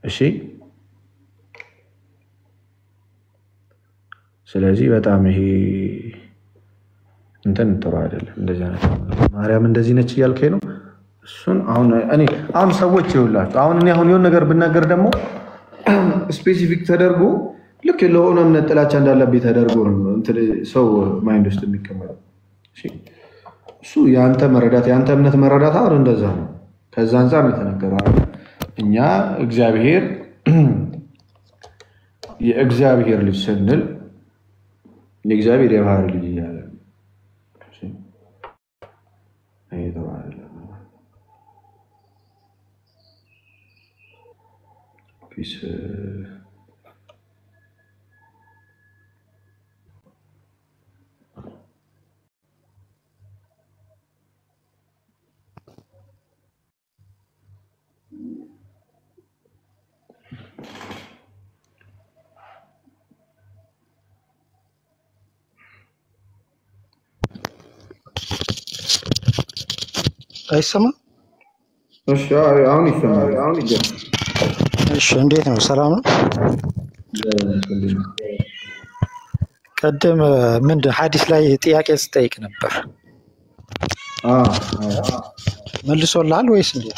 እሺ ስለዚህ በጣም ይሄ እንትን ጥሩ አይደለም። እንደዚህ አይነት ማርያም እንደዚህ ነች እያልከኝ ነው። እሱን አሁን ሰዎች ይውላችሁ እኔ የሆነ ነገር ብናገር ደግሞ ስፔሲፊክ ተደርጎ ልክ ለሆነ እምነት ጥላቻ እንዳለብኝ ተደርጎ ነው ሰው ማይንድ ውስጥ የሚቀመጠው። እሱ የአንተ እምነት መረዳት አሁን እንደዛ ነው። ከዛ አንፃር ነው የተነገረው። እኛ እግዚአብሔር የእግዚአብሔር ልጅ ስንል የእግዚአብሔር የባህሪ ልጅ እያለ አይሰማም? እሺ አሁን ይሰማል። እሺ እንዴት ነው? ሰላም ነው? ቀደም ምንድን ሐዲስ ላይ ጥያቄ ስጠይቅ ነበር። መልሶልሃል ወይስ እንዴት?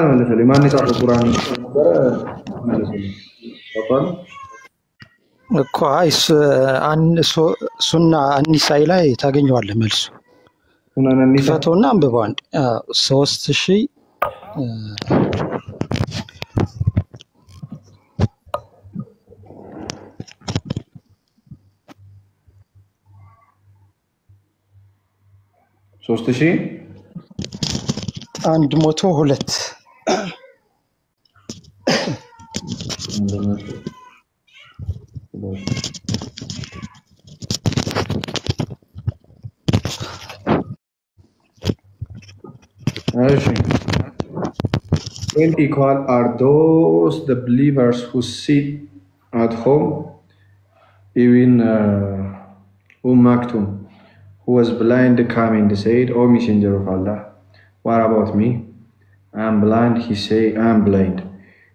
መልሶልኝ። ማን የጻፈው ቁርአን ነበረ? መልሶልኝ እኮ ሱና አኒሳኢ ላይ ታገኘዋለህ መልሱ። ክፈተውና አንብበው። 3000 102 When equal are those the believers who sit at home, even Maktoum, who was blind, came and said, "O Messenger of Allah, what about me? I am blind." He said, "I am blind."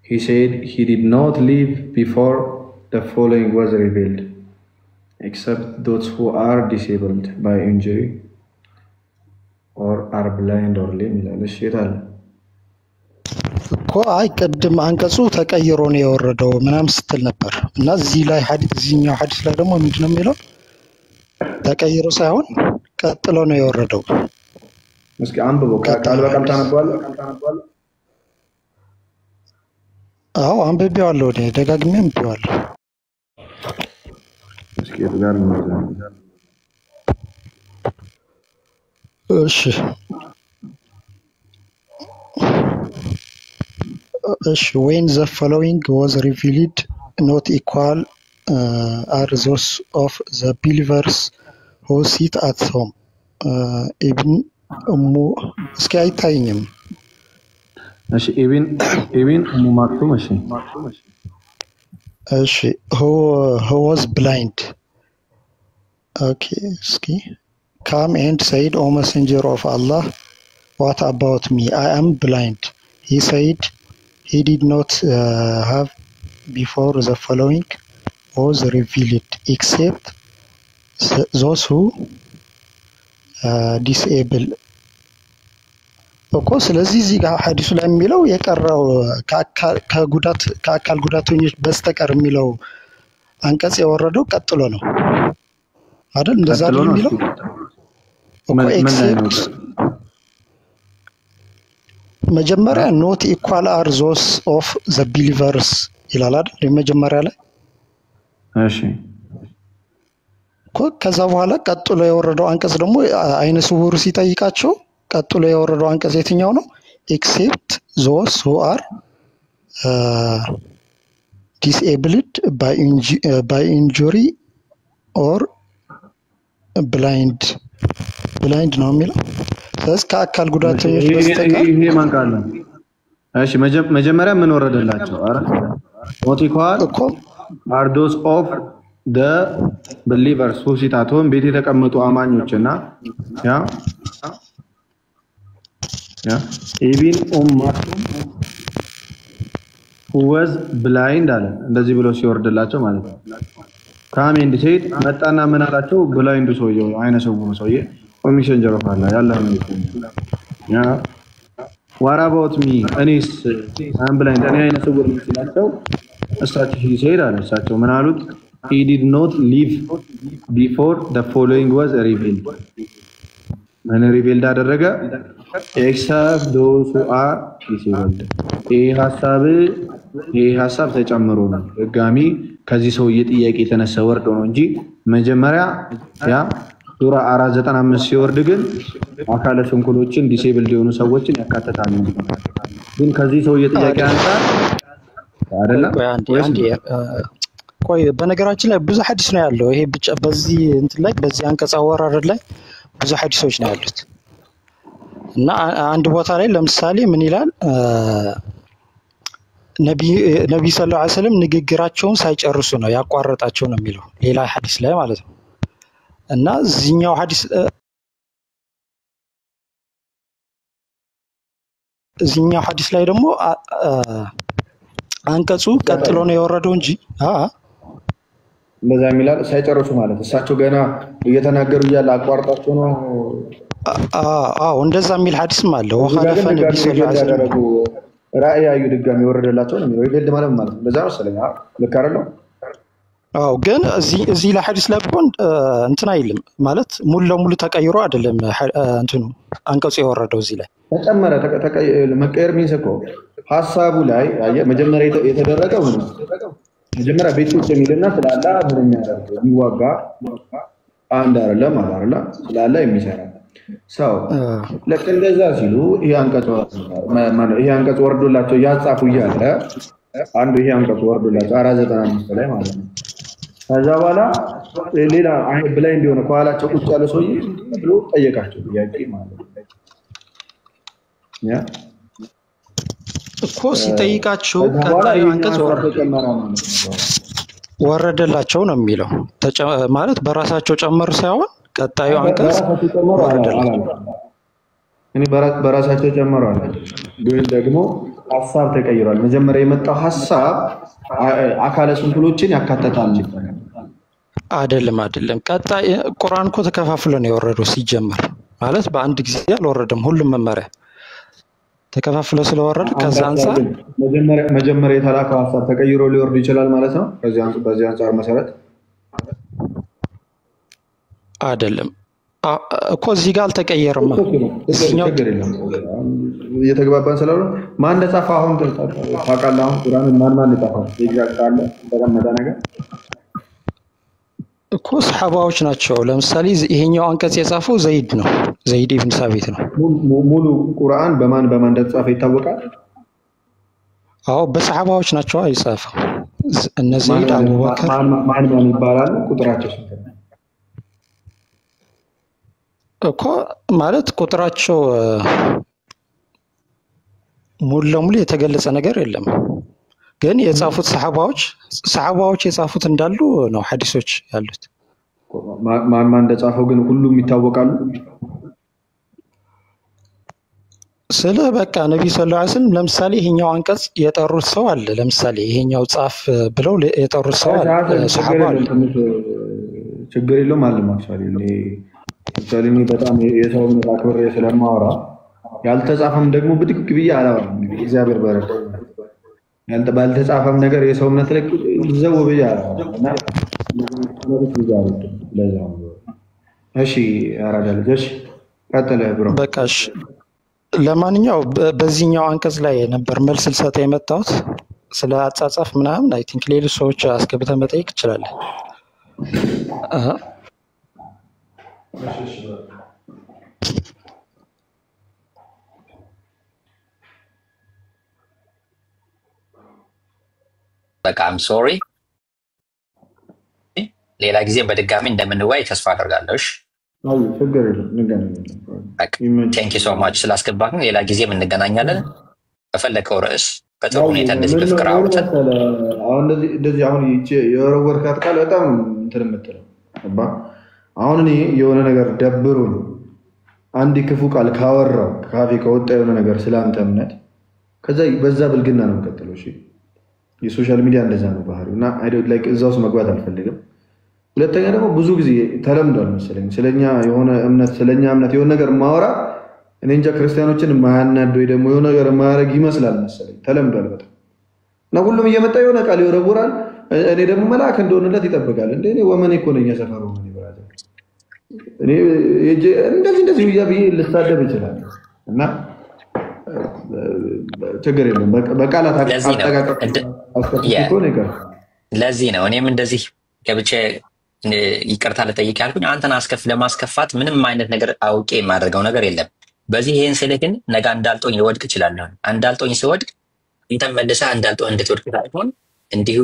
He said he did not live before the following was revealed. except those who are disabled by injury or are blind or lame ይላል። እሺ ይላል እኮ አይ ቅድም አንቀጹ ተቀይሮ ነው የወረደው ምናምን ስትል ነበር እና እዚህ ላይ እዚህኛው ሐዲስ ላይ ደግሞ ምንድነው የሚለው ተቀይሮ ሳይሆን ቀጥሎ ነው የወረደው። እስኪ አንብበው ቃል በቃል ታነባለህ? አዎ አንብቤዋለሁ፣ ደጋግሜ አንብቤዋለሁ። እስኪ ጋር ነው እሺ when the following was revealed, not equal are those of the believers who sit at home. Ibn እስኪ አይታየኝም። እሺ ኢብን ማክቱም እሺ who was blind. Okay, እስኪ come and said, O messenger of Allah, what about me? I am blind. He said he did not have before the following was revealed, except those who disable. እኮ ስለዚህ እዚህ ጋር ሐዲሱ ላይ የሚለው የቀረው ከአካል ጉዳተኞች በስተቀር የሚለው አንቀጽ የወረደው ቀጥሎ ነው አይደል? እንደዛ ነው የሚለው እኮ ኤክሴፕት መጀመሪያ ኖት ኢኳል አር ዞስ ኦፍ ዘ ቢሊቨርስ ይላል አይደል መጀመሪያ ላይ። እሺ ከዛ በኋላ ቀጥሎ የወረደው አንቀጽ ደግሞ አይነ ስውሩ ሲጠይቃቸው ቀጥሎ የወረደው አንቀጽ የትኛው ነው? ኤክሴፕት ዞስ ሁ አር ዲስኤብልድ ባይ ኢንጁሪ ኦር ብላይንድ ነው የሚለው። ስለዚህ ከአካል ጉዳተኞች በስተቀር ይሄ ማን ቃል ነው? እሺ መጀመሪያ ምን ወረደላቸው? አረ ኖት ኢኳል እኮ are those of the believers who sit at home ቤት የተቀመጡ አማኞችና ያ ኢብን ማክቱም who was blind አለ እንደዚህ ብሎ ሲወርድላቸው ማለት ነው። ካሜንድ ሴት መጣና ምን አላቸው? ብላይንዱ ሰውየው አይነ ስውሩ ሰውዬ ሜሴንጀር ኦፍ አላህ ያላህ ነው ያ what about me እኔስ አም ብላይንድ እኔ አይነ ስውር ነኝ ሲላቸው እሳቸው ሲሄድ አለ እሳቸው ምን አሉት? he did not live before the following was revealed ምን ሪቪልድ አደረገ? except those who are disabled ይሄ ሐሳብ ተጨምሮ ነው ድጋሚ ከዚህ ሰውዬ ጥያቄ የተነሳ ወርዶ ነው እንጂ መጀመሪያ ያ ሱራ 495 ሲወርድ ግን አካለ ስንኩሎችን ዲሴብልድ የሆኑ ሰዎችን ያካተታል። ግን ከዚህ ሰውዬ ጥያቄ አንፃር አይደለም። ቆይ በነገራችን ላይ ብዙ ሐዲስ ነው ያለው። ይሄ ብቻ በዚህ እንትን ላይ በዚህ አንቀጽ አወራረድ ላይ ብዙ ሐዲሶች ነው ያሉት እና አንድ ቦታ ላይ ለምሳሌ ምን ይላል? ነብይ ሰለላሁ ዐለይሂ ወሰለም ንግግራቸውን ሳይጨርሱ ነው ያቋረጣቸው ነው የሚለው ሌላ ሐዲስ ላይ ማለት ነው። እና እዚህኛው ሐዲስ ላይ ደግሞ አንቀጹ ቀጥሎ ነው የወረደው እንጂ እንደዛ የሚላል ሳይጨርሱ ማለት እሳቸው ገና እየተናገሩ እያለ አቋርጣቸው ነው። እንደዛ የሚል ሐዲስም አለ። ወኻለፈ ነብይ ሰለላሁ ዐለይሂ ወሰለም ራእይ ያዩ ድጋሚ ወረደላቸው ነው የሚለው ይልድ ማለት ማለት እንደዛ መሰለኝ። ልክ አይደለም? ግን እዚህ ላይ ሐዲስ ላይ ቢሆን እንትን አይልም ማለት ሙሉ ለሙሉ ተቀይሮ አይደለም እንትኑ አንቀጹ የወረደው እዚህ ላይ ተጨመረ። መቀየር ሚንስ እኮ ሐሳቡ ላይ መጀመሪያ የተደረገው ነው። መጀመሪያ ቤት ውስጥ የሚልና ስላላ ምን የሚያደርግ የሚዋጋ አንድ አይደለም አይደለ? ስላላ የሚሰራ ሰው ለክ እንደዛ ሲሉ ይሄ አንቀጽ ወርዶላቸው ያጻፉ እያለ አንዱ ይሄ አንቀጽ ወርዶላቸው 495 ላይ ማለት ነው። ከዛ በኋላ ሌላ ብላይንድ የሆነ ከኋላቸው ቁጭ ያለ ሰውዬ ብሎ ጠየቃቸው ጥያቄ ማለት ነው። ያ እኮ ሲጠይቃቸው ቀጣዩ አንቀጽ ወረደላቸው ነው የሚለው ማለት በራሳቸው ጨመር ሳይሆን ቀጣዩ አንቀጽ ወረደላቸው። እኔ በራሳቸው ጨመረዋል ግን ደግሞ ሐሳብ ተቀይሯል። መጀመሪያ የመጣው ሐሳብ አካለ ስንኩሎችን ያካተታል። አይደለም ቀጣይ ቁርአን እኮ ተከፋፍሎ ነው የወረደው ሲጀመር ማለት በአንድ ጊዜ አልወረደም ሁሉም መመሪያ ተከፋፍሎ ስለወረደ ከዛ አንፃር መጀመሪያ የተላከው ሐሳብ ተቀይሮ ሊወርድ ይችላል ማለት ነው በዚህ አንፃር መሰረት አይደለም እኮ እዚህ ጋር አልተቀየረም እዚህኛው ችግር የለም እየተግባባን ስላሉ ማን እንደጻፈ አሁን ታውቃለህ አሁን ቁርአን ማን እንደጻፈው ኤግዛክት አለ ተቀመጠ ነገር እኮ ሰሃባዎች ናቸው ለምሳሌ ይሄኛው አንቀጽ የጻፈው ዘይድ ነው ዘይድ ኢብኑ ሳቢት ነው ሙሉ ቁርአን በማን እንደተጻፈ ይታወቃል አዎ በሰሃባዎች ናቸው አይጻፈው እነዚህ ዘይድ አቡበከር ማን ይባላል ቁጥራቸው ስንት ነው እኮ ማለት ቁጥራቸው ሙሉ ለሙሉ የተገለጸ ነገር የለም ግን የጻፉት ሰሃባዎች የጻፉት እንዳሉ ነው ሐዲሶች ያሉት ማን እንደጻፈው ግን ሁሉም ይታወቃሉ ስለ በቃ ነብዩ ሰለላሁ ዐለይሂ ወሰለም ለምሳሌ ይሄኛው አንቀጽ የጠሩት ሰው አለ ለምሳሌ ይሄኛው ጻፍ ብለው የጠሩት ሰው አለ ሰሃባ ችግር የለውም ማለት ነው ስለዚህ በጣም የሰውን አክብሬ ስለማወራ ያልተጻፈም ደግሞ ብድግ ብዬ አላወራም እግዚአብሔር በረከው ባልተጻፈም ነገር የሰው እምነት ላይ ዘው ብዬ አላወራም እና ለዛው እሺ አራዳል እሺ ቀጥለ ብሮ በቃሽ ለማንኛው በዚህኛው አንቀጽ ላይ ነበር መልስ ልሰጥ የመጣሁት ስለ አጻጻፍ ምናምን አይ ቲንክ ሌሎች ሰዎች አስገብተን መጠየቅ ይችላል በቃ I'm sorry ሌላ ጊዜ በድጋሚ እንደምንወያይ ተስፋ አደርጋለሁ እሺ አይ ችግር የለም እንገናኛለን ቴንክ ዩ ሶ ማች ስላስገባኝ ሌላ ጊዜም እንገናኛለን በፈለከው ርዕስ በጥሩ ሁኔታ እንደዚህ በፍቅር አውርተን አሁን እንደዚህ አሁን የወረወርካት ቃል በጣም እንትን የምትለው አባ አሁን እኔ የሆነ ነገር ደብሩኝ አንድ ክፉ ቃል ካወራው ካፌ ከወጣ የሆነ ነገር ስላንተ እምነት ከዛ በዛ ብልግና ነው የምቀጥለው እሺ የሶሻል ሚዲያ እንደዛ ነው ባህሪው እና አይ ዶንት ላይክ እዛው መግባት አልፈልግም ሁለተኛ ደግሞ ብዙ ጊዜ ተለምዷል መሰለኝ ስለኛ የሆነ እምነት የሆነ ነገር ማወራ እኔ እንጃ ክርስቲያኖችን ማያናድ ወይ ደግሞ የሆነ ነገር ማያረግ ይመስላል መሰለኝ ተለምዷል በጣም እና ሁሉም እየመጣ የሆነ ቃል ይወረውራል እኔ ደግሞ መልአክ እንደሆነለት ይጠብቃል እንዴ እኔ ወመኔ እኮ ነኝ ሰፈሩ ምን ይብራዘ እኔ እንደዚህ ይያብዬ ልሳደብ ይችላል እና ችግር የለም በቃላት አጠቃቀም አስከፍቶ ነገር ለዚህ ነው እኔም እንደዚህ ገብቼ ይቅርታ ልጠይቅ ያልኩኝ አንተን ለማስከፋት ምንም አይነት ነገር አውቄ የማደርገው ነገር የለም በዚህ ይሄን ስልህ ግን ነገ እንዳልጦኝ ልወድቅ እችላለሁ እንዳልጦኝ ስወድቅ አንተም መልሰህ እንዳልጦኝ እንድትወድቅ ሳይሆን እንዲሁ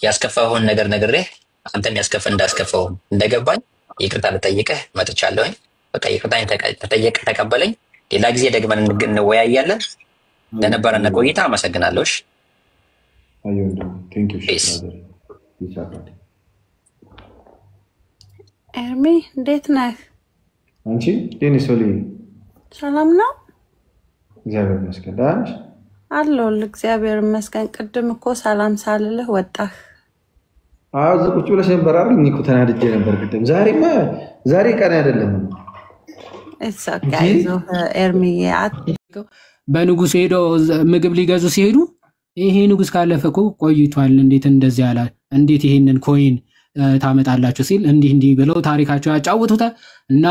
ያስከፋውን ነገር ነግሬህ አንተም እንዳስከፋው እንደገባኝ ይቅርታ ልጠይቅህ መጥቻለሁኝ በቃ ይቅርታኝ ተቀበለኝ ሌላ ጊዜ ደግመን እንወያያለን ለነበረን ቆይታ አመሰግናለሁ እሺ አዩንዶ ቴንክ ዩ ብራዘር ኤርሚ እንዴት ነህ አንቺ ዴኒ ሶሊ ሰላም ነው እግዚአብሔር ይመስገን ዳንሽ አለሁልህ እግዚአብሔር ይመስገን ቅድም እኮ ሰላም ሳልልህ ወጣህ ቁጭ ብለሽ ነበር አይደል እኔ እኮ ተናድጄ ነበር ቅድም ዛሬ ቀን አይደለም እሳካይዞ ኤርሚ በንጉስ ሄደው ምግብ ሊገዙ ሲሄዱ ይሄ ንጉስ ካለፈኮ ቆይቷል እንዴት እንደዚህ ያላ እንዴት ይሄንን ኮይን ታመጣላችሁ ሲል እንዲህ ብለው ታሪካቸው ያጫውቱታል እና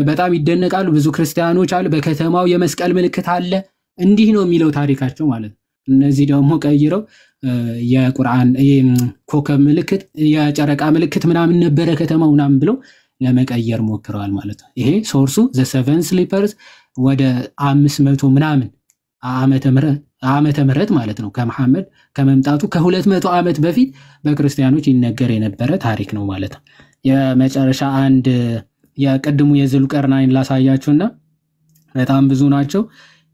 በጣም ይደነቃሉ ብዙ ክርስቲያኖች አሉ በከተማው የመስቀል ምልክት አለ እንዲህ ነው የሚለው ታሪካቸው ማለት እነዚህ ደግሞ ቀይረው የቁርአን ኮከብ ምልክት የጨረቃ ምልክት ምናምን ነበረ ከተማው ምናምን ብለው ለመቀየር ሞክረዋል ማለት ነው ይሄ ሶርሱ ዘ ሰቨን ስሊፐርስ ወደ 500 ምናምን ዓመተ ምህረት ማለት ነው ከመሐመድ ከመምጣቱ ከ200 ዓመት በፊት በክርስቲያኖች ይነገር የነበረ ታሪክ ነው ማለት ነው የመጨረሻ አንድ የቀድሙ የዙልቀርናይን ላሳያችሁና በጣም ብዙ ናቸው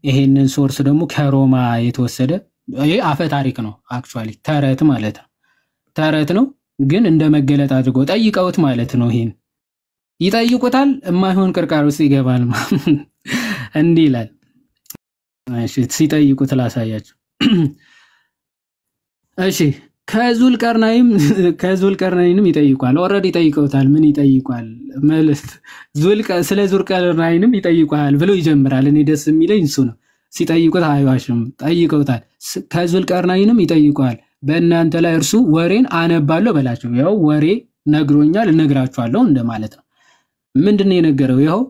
ይሄንን ሶርስ ደግሞ ከሮማ የተወሰደ ይሄ አፈ ታሪክ ነው አክቹአሊ ተረት ማለት ነው ተረት ነው ግን እንደ መገለጥ አድርጎ ጠይቀውት ማለት ነው ይሄን ይጠይቁታል የማይሆን ቅርቃር ውስጥ ይገባል እንዲህ ይላል እሺ ሲጠይቁት ላሳያችሁ እሺ ከዙልቀርናይንም ይጠይቋል። ኦልሬዲ ጠይቀውታል። ምን ይጠይቋል? ማለት ስለ ዙልቀርናይንም ይጠይቋል ብሎ ይጀምራል። እኔ ደስ የሚለኝ እሱ ነው። ሲጠይቁት አይዋሽም፣ ጠይቀውታል። ከዙልቀርናይንም ይጠይቋል። በእናንተ ላይ እርሱ ወሬን አነባለሁ በላቸው። ያው ወሬ ነግሮኛል እነግራችኋለሁ እንደማለት ነው። ምንድነው የነገረው? ይኸው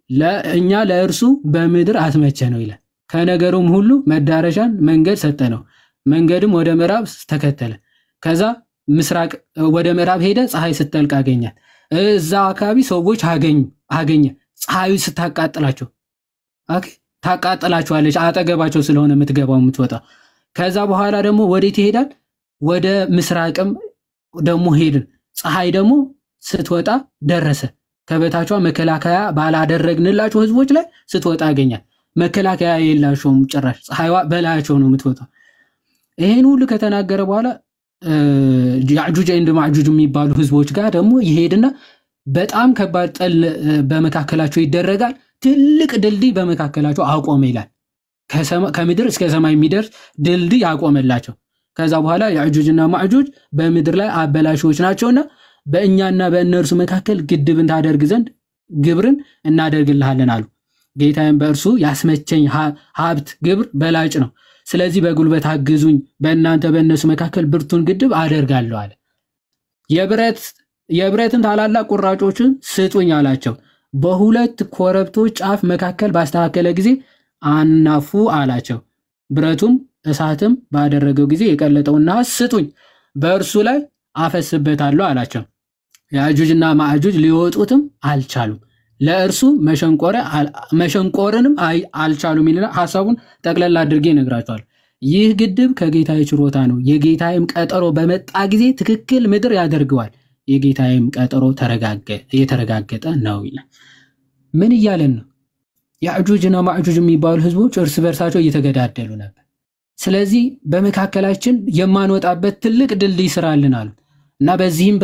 ለእኛ ለእርሱ በምድር አስመቸ ነው ይላል። ከነገሩም ሁሉ መዳረሻን መንገድ ሰጠ ነው። መንገድም ወደ ምዕራብ ተከተለ። ከዛ ምስራቅ ወደ ምዕራብ ሄደ። ፀሐይ ስትጠልቅ አገኛት። እዛ አካባቢ ሰዎች አገኘ። ፀሐዩ ስታቃጥላቸው ታቃጥላቸዋለች። አጠገባቸው ስለሆነ የምትገባው የምትወጣው። ከዛ በኋላ ደግሞ ወዴት ይሄዳል? ወደ ምስራቅም ደግሞ ሄድን። ፀሐይ ደግሞ ስትወጣ ደረሰ። ከበታቿ መከላከያ ባላደረግንላቸው ህዝቦች ላይ ስትወጣ አገኛት። መከላከያ የላቸውም ጭራሽ። ፀሐይዋ በላያቸው ነው የምትወጣው። ይሄን ሁሉ ከተናገረ በኋላ ያዕጁጅ እንደ ማዕጁጅ የሚባሉ ህዝቦች ጋር ደግሞ ይሄድና በጣም ከባድ ጠል በመካከላቸው ይደረጋል። ትልቅ ድልድይ በመካከላቸው አቆመ ይላል። ከምድር እስከ ሰማይ የሚደርስ ድልድይ አቆመላቸው። ከዛ በኋላ ያዕጁጅና ማዕጁጅ በምድር ላይ አበላሾች ናቸውና በእኛና በእነርሱ መካከል ግድብን ታደርግ ዘንድ ግብርን እናደርግልሃለን አሉ። ጌታዬም በእርሱ ያስመቸኝ ሀብት ግብር በላጭ ነው። ስለዚህ በጉልበት አግዙኝ፣ በእናንተ በእነሱ መካከል ብርቱን ግድብ አደርጋለሁ አለ። የብረትን ታላላቅ ቁራጮችን ስጡኝ አላቸው። በሁለት ኮረብቶች ጫፍ መካከል ባስተካከለ ጊዜ አናፉ አላቸው። ብረቱም እሳትም ባደረገው ጊዜ የቀለጠውና ስጡኝ፣ በእርሱ ላይ አፈስበታለሁ አላቸው። ያዕጁጅና ማዕጁጅ ሊወጡትም አልቻሉም። ለእርሱ መሸንቆርንም አልቻሉም ይልና ሐሳቡን ጠቅለል አድርጌ ነግራቸዋል። ይህ ግድብ ከጌታዬ ችሮታ ነው። የጌታዬም ቀጠሮ በመጣ ጊዜ ትክክል ምድር ያደርገዋል። የጌታዬም ቀጠሮ የተረጋገጠ ነው ይላል። ምን እያለን ነው? ያዕጁጅና ማዕጁጅ የሚባሉ ህዝቦች እርስ በርሳቸው እየተገዳደሉ ነበር። ስለዚህ በመካከላችን የማንወጣበት ትልቅ ድልድይ ስራልን አሉ እና በዚህም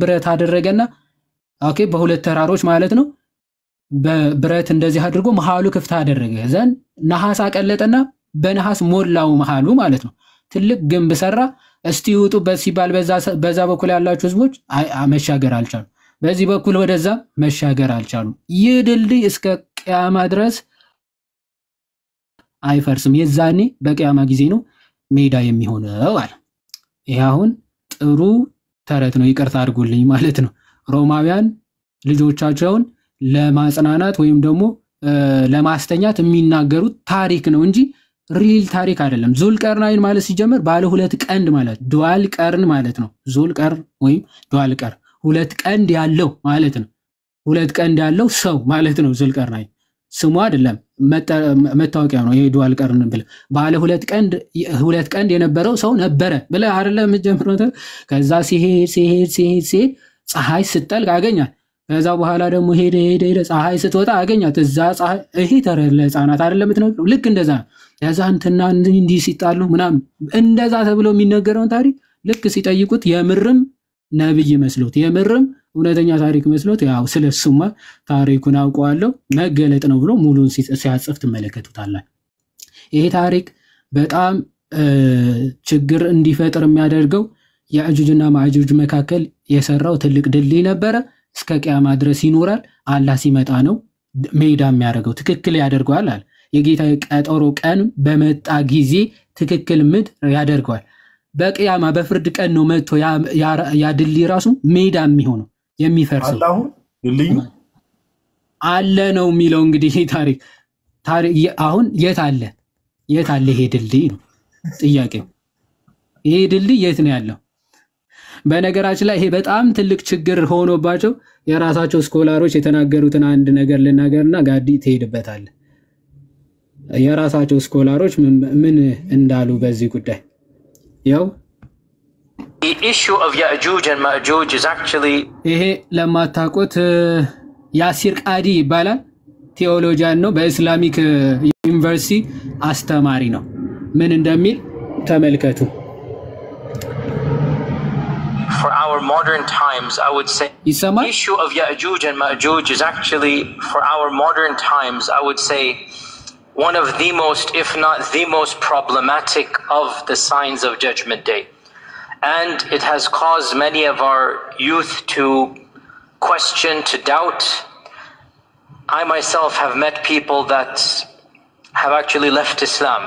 ብረት አደረገና በሁለት ተራሮች ማለት ነው። በብረት እንደዚህ አድርጎ መሃሉ ክፍት አደረገ። ዘን ነሐስ አቀለጠና በነሐስ ሞላው መሃሉ ማለት ነው። ትልቅ ግንብ ሰራ። እስቲ ይውጡበት ሲባል በዛ በኩል ያላችሁ ህዝቦች መሻገር አልቻሉ። በዚህ በኩል ወደዛ መሻገር አልቻሉ። ይህ ድልድይ እስከ ቂያማ ድረስ አይፈርስም። የዛኔ በቂያማ ጊዜ ነው ሜዳ የሚሆነው አለ። ይሄ አሁን ጥሩ ተረት ነው። ይቅርታ አድርጉልኝ ማለት ነው። ሮማውያን ልጆቻቸውን ለማጽናናት ወይም ደግሞ ለማስተኛት የሚናገሩት ታሪክ ነው እንጂ ሪል ታሪክ አይደለም። ዙልቀርናይን ማለት ሲጀመር ባለ ሁለት ቀንድ ማለት ዱዋል ቀርን ማለት ነው። ዙልቀርን ወይም ዱዋል ቀር ሁለት ቀንድ ያለው ማለት ነው። ሁለት ቀንድ ያለው ሰው ማለት ነው። ዙልቀርናይን ስሙ አይደለም መታወቂያ ነው። ይሄ ዱዋል ቀርን ብለ ባለ ሁለት ቀንድ የነበረው ሰው ነበረ ብለ አይደለም መጀመሪያው። ከዛ ሲሄድ ፀሐይ ስትጠልቅ አገኛት። ከዛ በኋላ ደግሞ ሄደ ፀሐይ ስትወጣ አገኛት። እዛ ፀሐይ ይሄ ተረለ ህፃናት አይደለም የምትነግረው። ልክ እንደዛ ያዛ እንትና እንዲህ ሲጣሉ ምናምን እንደዛ ተብሎ የሚነገረውን ታሪክ ልክ ሲጠይቁት የምርም ነብይ መስሎት የምርም እውነተኛ ታሪክ መስሎት ያው ስለሱማ ታሪኩን አውቀዋለሁ መገለጥ ነው ብሎ ሙሉን ሲያጽፍ ትመለከቱታላችሁ። ይሄ ታሪክ በጣም ችግር እንዲፈጠር የሚያደርገው ያዕጁጅና ማዕጁጅ መካከል የሰራው ትልቅ ድልድይ ነበረ። እስከ ቂያማ ድረስ ይኖራል። አላህ ሲመጣ ነው ሜዳ የሚያደርገው። ትክክል ያደርገዋል አለ። የጌታ ቀጠሮ ቀን በመጣ ጊዜ ትክክል ምድር ያደርገዋል። በቂያማ በፍርድ ቀን ነው መጥቶ ያ ድልድይ ራሱ ሜዳ የሚሆነው የሚፈርሰው አለ ነው የሚለው። እንግዲህ ታሪክ አሁን የት አለ ይሄ ድልድይ ነው ጥያቄው። ይሄ ድልድይ የት ነው ያለው? በነገራችን ላይ ይሄ በጣም ትልቅ ችግር ሆኖባቸው የራሳቸው ስኮላሮች የተናገሩትን አንድ ነገር ልናገርና ጋዲ ትሄድበታል። የራሳቸው ስኮላሮች ምን እንዳሉ በዚህ ጉዳይ ያው the issue of Ya'juj and Ma'juj is actually ይሄ ለማታውቁት ያሲር ቃዲ ይባላል። ቴዎሎጂያን ነው። በእስላሚክ ዩኒቨርሲቲ አስተማሪ ነው። ምን እንደሚል ተመልከቱ። For our modern times, I would say the issue of Ya'juj and Ma'juj is actually, for our modern times, I would say, one of the most, if not the most problematic of the signs of Judgment Day. and it has caused many of our youth to question, to doubt. I myself have met people that have actually left Islam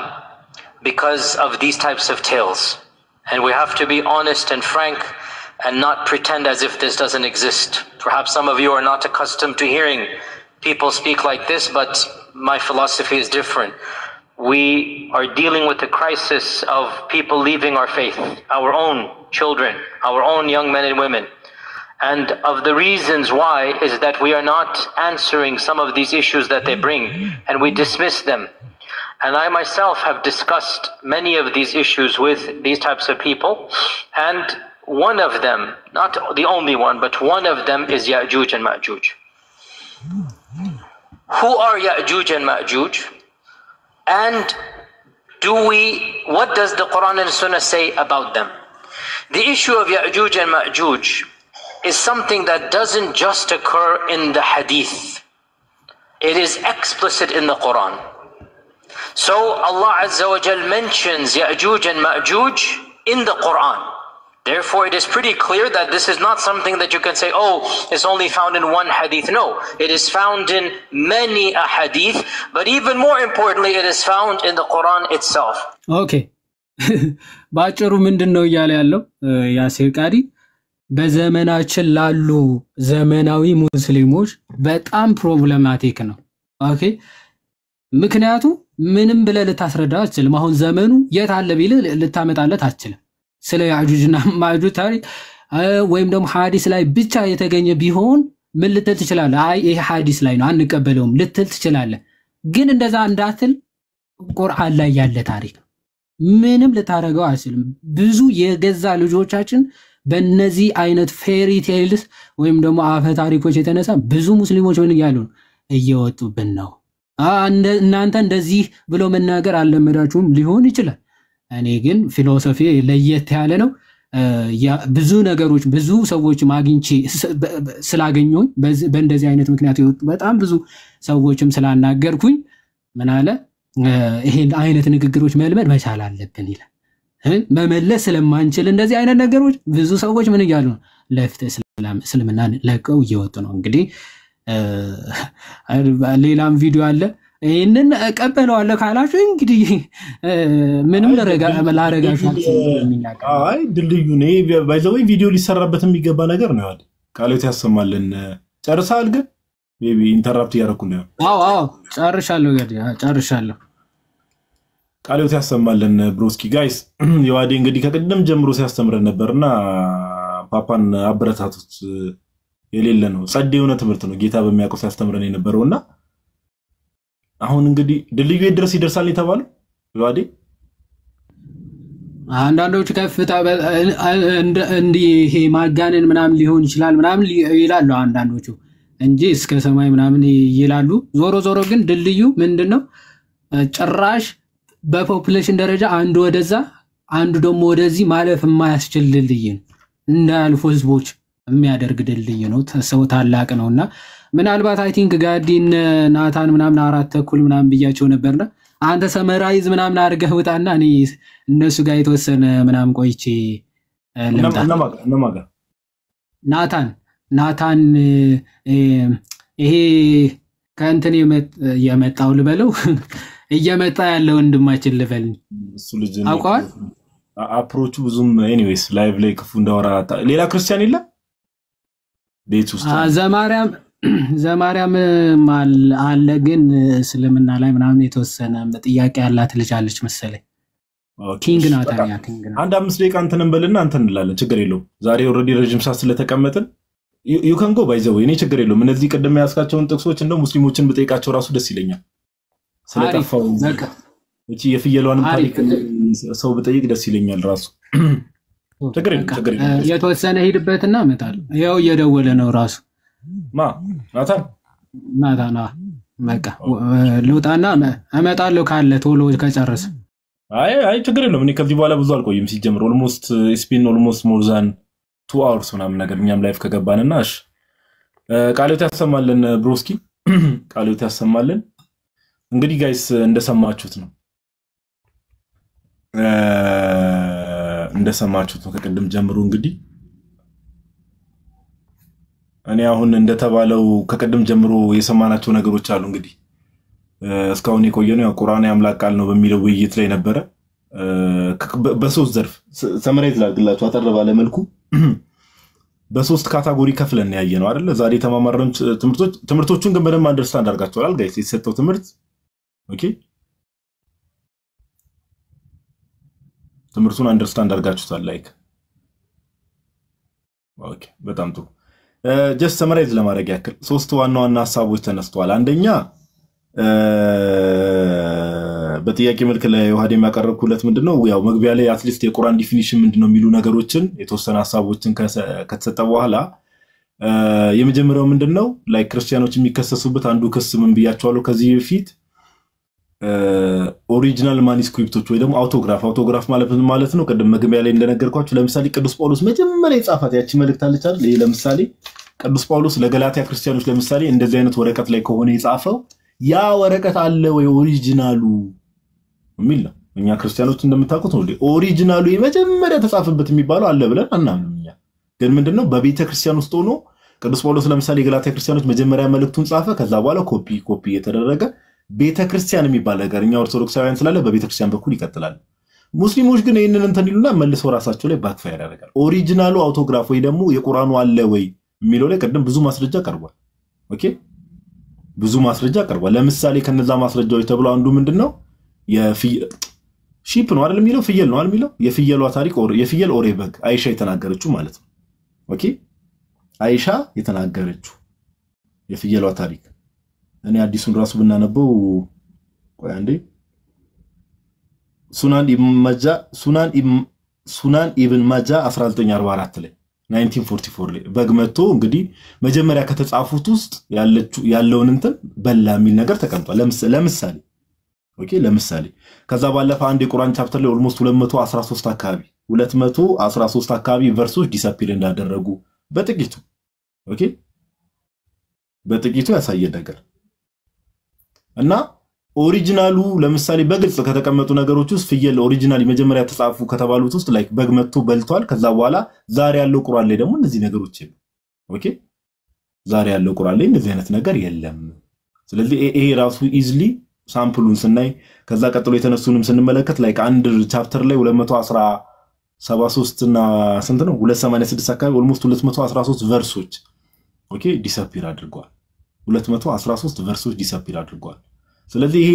because of these types of tales. And we have to be honest and frank and not pretend as if this doesn't exist. Perhaps some of you are not accustomed to hearing people speak like this, but my philosophy is different. We are dealing with the crisis of people leaving our faith, our own children, our own young men and women. And of the reasons why is that we are not answering some of these issues that they bring, and we dismiss them. And I myself have discussed many of these issues with these types of people, and one of them, not the only one, but one of them is Ya'juj and Ma'juj. Who are Ya'juj and Ma'juj? And what does the Quran and Sunnah say about them? The issue of Ya'juj and Ma'juj is something that doesn't just occur in the hadith. It is explicit in the Quran. So Allah Azza wa Jal mentions Ya'juj and Ma'juj in the Quran. Therefore, it is pretty clear that this is not something that you can say, oh, it's only found in one hadith. No, it is found in many hadith, but even more importantly, it is found in the Quran itself. Okay. ባጭሩ ምንድነው ያለ ያለው ያሲር ቃዲ በዘመናችን ላሉ ዘመናዊ ሙስሊሞች በጣም ፕሮብሌማቲክ ነው። ኦኬ ምክንያቱ ምንም ብለህ ልታስረዳ አትችልም። አሁን ዘመኑ የት አለ ቢል ልታመጣለት አትችልም። ስለ ያጁጅና ማጁጅ ታሪክ ወይም ደግሞ ሐዲስ ላይ ብቻ የተገኘ ቢሆን ምን ልትል ትችላለህ? አይ ይሄ ሐዲስ ላይ ነው አንቀበለውም ልትል ትችላለህ። ግን እንደዛ እንዳትል ቁርአን ላይ ያለ ታሪክ ምንም ልታረጋው አይችልም። ብዙ የገዛ ልጆቻችን በእነዚህ አይነት ፌሪ ቴልስ ወይም ደግሞ አፈ ታሪኮች የተነሳ ብዙ ሙስሊሞች ምን ያሉ እየወጡብን ነው። እናንተ እንደዚህ ብሎ መናገር አልለመዳችሁም ሊሆን ይችላል። እኔ ግን ፊሎሶፊ ለየት ያለ ነው። ብዙ ነገሮች ብዙ ሰዎች ማግኝቼ ስላገኙኝ በእንደዚህ አይነት ምክንያት ይወጡ በጣም ብዙ ሰዎችም ስላናገርኩኝ ምን አለ ይሄን አይነት ንግግሮች መልመድ መቻል አለብን ይላል። መመለስ ስለማንችል እንደዚህ አይነት ነገሮች ብዙ ሰዎች ምን ይያሉ ለፍተ እስልምና ለቀው እየወጡ ነው። እንግዲህ ሌላም ቪዲዮ አለ ይሄንን ቀበለዋለሁ ካላችሁ እንግዲህ ምንም ላረጋችሁ አይ ድልዩ ነው ባይዘው ቪዲዮ ሊሰራበት የሚገባ ነገር ነው አይደል? ቃሎት ያሰማልን ጨርሳል ግን ሜቢ ኢንተራፕት ያደረኩ ነው። አዎ ጨርሻለሁ ጋር ጨርሻለሁ። ቃሎት ያሰማልን ብሮስኪ ጋይስ የዋዴ እንግዲህ ከቀደም ጀምሮ ሲያስተምረን ነበርና ፓፓን አበረታቱት የሌለ ነው ጸድ የሆነ ትምህርት ነው ጌታ በሚያውቀው ሲያስተምረን የነበረውና አሁን እንግዲህ ድልዩ ድረስ ይደርሳል የተባለው የዋዴ አንዳንዶቹ ከፍታ እንዲህ ይሄ ማጋነን ምናምን ሊሆን ይችላል ምናምን ይላሉ አንዳንዶቹ እንጂ እስከ ሰማይ ምናምን ይላሉ። ዞሮ ግን ድልዩ ምንድነው ጭራሽ በፖፑሌሽን ደረጃ አንዱ ወደዛ አንዱ ደግሞ ወደዚህ ማለፍ የማያስችል ድልድይ ነው። እንዳልፎ ህዝቦች የሚያደርግ ድልድይ ነው። ተሰው ታላቅ ነውና ምናልባት አይ ቲንክ ጋዲን ናታን ምናምን 4:30 ምናምን ብያቸው ነበርና አንተ ሰመራይዝ ምናምን አድርገህ ወጣና እኔ እነሱ ጋር የተወሰነ ምናምን ቆይቼ ለምጣ ነማጋ ናታን ይሄ ከእንትን የመጣው ልበለው እየመጣ ያለው ወንድማችን ልበል እሱ ልጅ ነው አቋል አፕሮቹ ብዙም ኤኒዌይስ ላይቭ ላይ ክፉ እንዳወራ ሌላ ክርስቲያን የለም ቤት ውስጥ ዘማርያም አለ ግን እስልምና ላይ ምናምን የተወሰነ ጥያቄ ያላት ልጅ አለች መሰለኝ። ኪንግ ናታንያ አንድ 5 ደቂቃ አንተን እንበልና አንተን እንላለን ችግር የለውም። ዛሬ ኦሬዲ ረጅም ሰዓት ስለተቀመጥን you can go by the way እኔ ችግር የለውም። እነዚህ ቀደም ያስካቸውን ጥቅሶች እንደው ሙስሊሞችን በጠይቃቸው ራሱ ደስ ይለኛል። ስለጠፋው እቺ የፍየሏንም ታሪክ ሰው በጠይቅ ደስ ይለኛል ራሱ ችግር የለውም። የተወሰነ ሄድበትና መጣል ያው እየደወለ ነው ራሱ ናታን በቃ ልውጣና እመጣለሁ ካለ ቶሎ ከጨረሰ አይ ችግር የለውም። እኔ ከዚህ በኋላ ብዙ አልቆይም። ሲጀምር almost spin almost more than 2 hours ምናምን ነገር እኛም ላይፍ ከገባንና እሺ ቃሎት ያሰማልን ብሮስኪ ቃሎት ያሰማልን። እንግዲህ ጋይስ እንደሰማችሁት ነው እንደሰማችሁት ነው ከቀደም ጀምሮ እንግዲህ እኔ አሁን እንደተባለው ከቀደም ጀምሮ የሰማናቸው ነገሮች አሉ እንግዲህ እስካሁን የቆየነው ያው ቁርአን የአምላክ ቃል ነው በሚለው ውይይት ላይ ነበረ በሶስት ዘርፍ ሰመራይዝ ላድርግላችሁ አጠር ባለ መልኩ በሶስት ካታጎሪ ከፍለን ያየነው አይደል ዛሬ ተማማረን ትምህርቶቹን ግን በደንብ አንደርስታንድ አድርጋችኋል ጋይስ የተሰጠው ትምህርት ኦኬ ትምህርቱን አንደርስታንድ አድርጋችኋል ላይክ ኦኬ በጣም ጥሩ ጀስት ሰመራይዝ ለማድረግ ያክል ሶስት ዋና ዋና ሐሳቦች ተነስተዋል አንደኛ በጥያቄ መልክ ላይ ዮሐዴ የሚያቀርብኩለት ምንድነው ያው መግቢያ ላይ አትሊስት የቁርአን ዲፊኒሽን ምንድነው የሚሉ ነገሮችን የተወሰነ ሐሳቦችን ከተሰጠ በኋላ የመጀመሪያው ምንድነው ላይክ ክርስቲያኖች የሚከሰሱበት አንዱ ክስ ምን ብያቸዋለሁ ከዚህ በፊት ኦሪጂናል ማኑስክሪፕቶች ወይ ደግሞ አውቶግራፍ ማለት ነው ቀደም መግቢያ ላይ እንደነገርኳችሁ ለምሳሌ ቅዱስ ጳውሎስ መጀመሪያ የጻፋት ያቺ መልእክት አለች አይደል ይሄ ለምሳሌ ቅዱስ ጳውሎስ ለገላትያ ክርስቲያኖች ለምሳሌ እንደዚህ አይነት ወረቀት ላይ ከሆነ የጻፈው ያ ወረቀት አለ ወይ ኦሪጂናሉ የሚል ነው እኛ ክርስቲያኖች እንደምታውቁት ነው ኦሪጂናሉ የመጀመሪያ ተጻፈበት የሚባለው አለ ብለን አናምንም እኛ ግን ምንድነው በቤተ ክርስቲያን ውስጥ ሆኖ ቅዱስ ጳውሎስ ለምሳሌ ገላትያ ክርስቲያኖች መጀመሪያ መልእክቱን ጻፈ ከዛ በኋላ ኮፒ የተደረገ ቤተ ክርስቲያን የሚባል ነገር እኛ ኦርቶዶክሳውያን ስላለ በቤተ ክርስቲያን በኩል ይቀጥላል ሙስሊሞች ግን ይሄንን እንትን ይሉና መልሰው ራሳቸው ላይ ባክፋየር ያደርጋል ኦሪጂናሉ አውቶግራፍ ወይ ደግሞ የቁርአኑ አለ ወይ የሚለው ላይ ቀደም ብዙ ማስረጃ ቀርቧል ኦኬ ብዙ ማስረጃ ቀርቧል ለምሳሌ ከነዛ ማስረጃዎች ተብሎ አንዱ ምንድነው ሺፕ ነው አይደል የሚለው ፍየል ነው አይደል የሚለው የፍየሏ ታሪክ የፍየል ኦሬ በግ አይሻ የተናገረችው ማለት ነው ኦኬ አይሻ የተናገረችው የፍየሏ ታሪክ እኔ አዲሱን ራሱ ብናነበው ቆይ አንዴ ሱናን ኢብን ማጃ 1944 ላይ 1944 ላይ በግመቶ እንግዲህ መጀመሪያ ከተጻፉት ውስጥ ያለውን እንትን በላ የሚል ነገር ተቀምጧል ለምሳሌ ኦኬ ለምሳሌ ከዛ ባለፈ አንድ የቁርአን ቻፕተር ላይ ኦልሞስት 213 አካባቢ ቨርሶች ዲስአፒር እንዳደረጉ በጥቂቱ ያሳየ ነገር እና ኦሪጂናሉ ለምሳሌ በግልጽ ከተቀመጡ ነገሮች ውስጥ ፍየል ኦሪጂናሊ መጀመሪያ ተጻፉ ከተባሉት ውስጥ ላይክ በግ መጥቶ በልቷል ከዛ በኋላ ዛሬ ያለው ቁርአን ላይ ደግሞ እነዚህ ነገሮች የለም ኦኬ ዛሬ ያለው ቁርአን ላይ እንደዚህ አይነት ነገር የለም ስለዚህ ይሄ ራሱ ኢዝሊ ሳምፕሉን ስናይ ከዛ ቀጥሎ የተነሱንም ስንመለከት ላይክ አንድ ቻፕተር ላይ 273 እና ስንት ነው 286 አካባቢ ኦልሞስት 213 ቨርሶች ኦኬ ዲስአፒር አድርጓል 213 ቨርሶች ዲስአፒር አድርጓል ስለዚህ ይሄ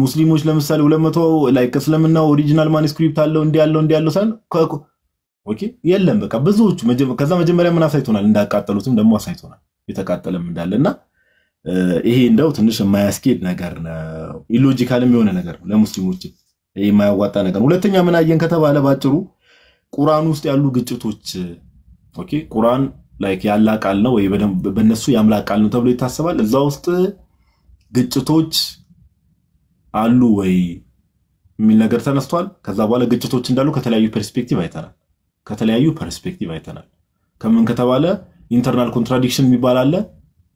ሙስሊሞች ለምሳሌ 200 ላይክ እስልምና ኦሪጂናል ማኑስክሪፕት አለው እንዲያለው ሳይሆን ኦኬ የለም በቃ ብዙዎቹ ከዛ መጀመሪያ ምን አሳይቶናል እንዳቃጠሉትም ደግሞ አሳይቶናል የተቃጠለም እንዳለና ይሄ እንደው ትንሽ የማያስኬድ ነገር ነው ኢሎጂካልም የሆነ ነገር ነው ለሙስሊሞች ይሄ የማያዋጣ ነገር ሁለተኛ ምን አየን ከተባለ ባጭሩ ቁርአን ውስጥ ያሉ ግጭቶች ኦኬ ቁርአን ላይክ ያላ ቃል ነው ወይ በእነሱ ያምላክ ቃል ነው ተብሎ ይታሰባል እዛ ውስጥ ግጭቶች አሉ ወይ የሚል ነገር ተነስቷል ከዛ በኋላ ግጭቶች እንዳሉ ከተለያዩ ፐርስፔክቲቭ አይተናል ከምን ከተባለ ኢንተርናል ኮንትራዲክሽን የሚባል አለ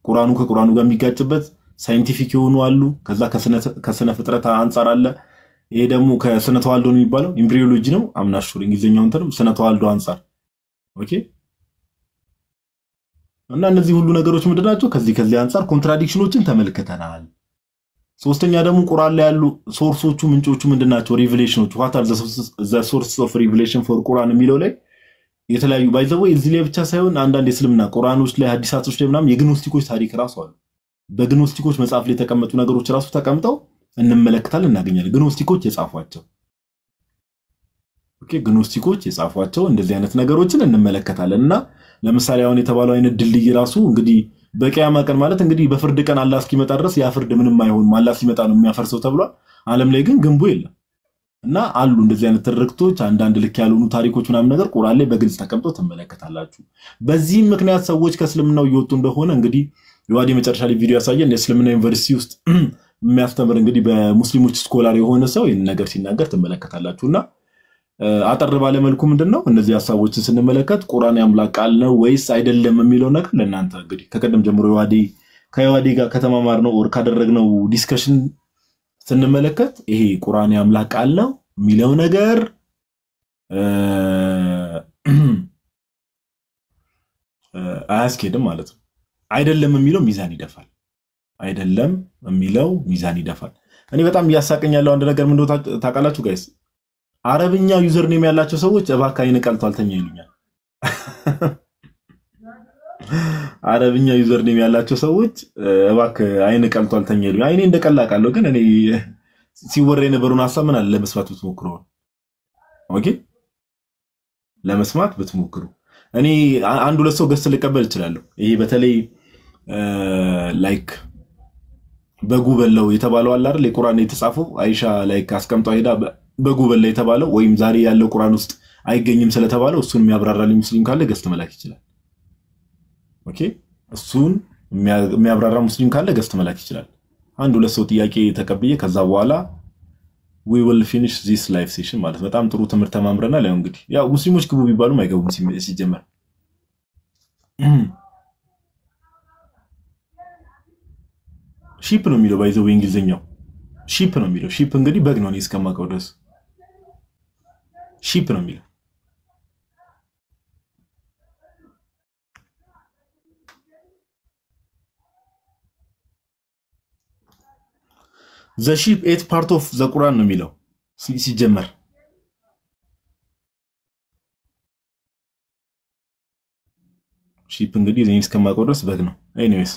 ቁርአኑ ከቁርአኑ ጋር የሚጋጭበት ሳይንቲፊክ የሆኑ አሉ ከዛ ከስነ ፍጥረት አንፃር አለ ይሄ ደግሞ ከስነ ተዋልዶ ነው የሚባለው ኤምብሪዮሎጂ ነው አምናሹር እንግሊዘኛውን ተርም ስነ ተዋልዶ አንፃር ኦኬ እና እነዚህ ሁሉ ነገሮች ምንድናቸው ከዚህ አንፃር ኮንትራዲክሽኖችን ተመልክተናል ሶስተኛ ደግሞ ቁርአን ላይ ያሉ ሶርሶቹ ምንጮቹ ምንድናቸው ሪቪሌሽኖቹ what are the sources of revelation for ቁርአን የሚለው ላይ የተለያዩ ባይዘው እዚህ ላይ ብቻ ሳይሆን አንዳንድ የእስልምና ቁርአኖች ላይ ሐዲሳቶች ላይ ምናምን የግኖስቲኮች ታሪክ ራሱ አሉ በግኖስቲኮች መጽሐፍ ላይ የተቀመጡ ነገሮች ራሱ ተቀምጠው እንመለከታለን እናገኛለን ግኖስቲኮች የጻፏቸው ኦኬ ግኖስቲኮች የጻፏቸው እንደዚህ አይነት ነገሮችን እንመለከታለንና ለምሳሌ አሁን የተባለው አይነት ድልድይ ራሱ እንግዲህ በቂያማ ቀን ማለት እንግዲህ በፍርድ ቀን አላህ እስኪመጣ ድረስ ያ ፍርድ ምንም አይሆን አላህ ሲመጣ ነው የሚያፈርሰው ተብሏል ዓለም ላይ ግን ግንቡ የለም እና አሉ እንደዚህ አይነት ትርክቶች አንዳንድ ልክ ያሉኑ ታሪኮች ምናምን ነገር ቁርአን ላይ በግልጽ ተቀምጦ ተመለከታላችሁ በዚህ ምክንያት ሰዎች ከእስልምናው እየወጡ እንደሆነ እንግዲህ የዋዲ መጨረሻ ላይ ቪዲዮ ያሳየን የእስልምና ዩኒቨርሲቲ ውስጥ የሚያስተምር እንግዲህ በሙስሊሞች ስኮላር የሆነ ሰው ይሄን ነገር ሲናገር ተመለከታላችሁና አጠር ባለ መልኩ ምንድነው እነዚህ ሐሳቦችን ስንመለከት ቁርአን ያምላክ ቃል ነው ወይስ አይደለም የሚለው ነገር ለእናንተ እንግዲህ ከቀደም ጀምሮ ከዋዲ ጋር ከተማማር ነው ኦር ካደረግነው ዲስከሽን ስንመለከት ይሄ ቁርአን ያምላክ ቃል ነው የሚለው ነገር አያስኬድም ማለት ነው። አይደለም የሚለው ሚዛን ይደፋል። አይደለም የሚለው ሚዛን ይደፋል። እኔ በጣም እያሳቀኝ ያለው አንድ ነገር ምን እንደሆነ ታውቃላችሁ ጋይስ? አረብኛ ዩዘር ኔም ያላቸው ሰዎች እባክህ አይን ቀልቷል ተኛ ይሉኛል። አረብኛ ዩዘር ኔም ያላቸው ሰዎች እባክህ አይን ቀልቷል ተኛ ይሉኛል። አይኔ እንደቀላቃለሁ ግን እኔ ሲወራ የነበረውን ሐሳብ ምን አለ ለመስማት ብትሞክሩ። ኦኬ ለመስማት ብትሞክሩ እኔ አንድ ሁለት ሰው ገስት ልቀበል እችላለሁ። ይሄ በተለይ ላይክ በጉበለው የተባለው አለ አይደል? የቁርአን የተጻፈው አይሻ ላይክ አስቀምጧ ሄዳ በጉበለው የተባለው ወይም ዛሬ ያለው ቁርአን ውስጥ አይገኝም ስለተባለው እሱን የሚያብራራልኝ ሙስሊም ካለ ገስት መላክ ይችላል። ኦኬ እሱን የሚያብራራ ሙስሊም ካለ ገስት መላክ ይችላል። አንድ ሁለት ሰው ጥያቄ ተቀብዬ ከዛ በኋላ we will finish this live session ማለት በጣም ጥሩ ትምህርት ተማምረናል። ያው እንግዲህ ያው ሙስሊሞች ግቡ ቢባሉም አይገቡም ሲጀመር። ሺፕ ነው የሚለው ባይዘው በእንግሊዘኛው ሺፕ ነው የሚለው። ሺፕ እንግዲህ በግ ነው እስከማውቀው ድረስ ሺፕ ነው የሚለው። the sheep ate part of the Quran ነው የሚለው ሲጀመር። ሺፕ እንግዲህ እኔ እስከማውቀው ድረስ በግ ነው። ኤኒዌይስ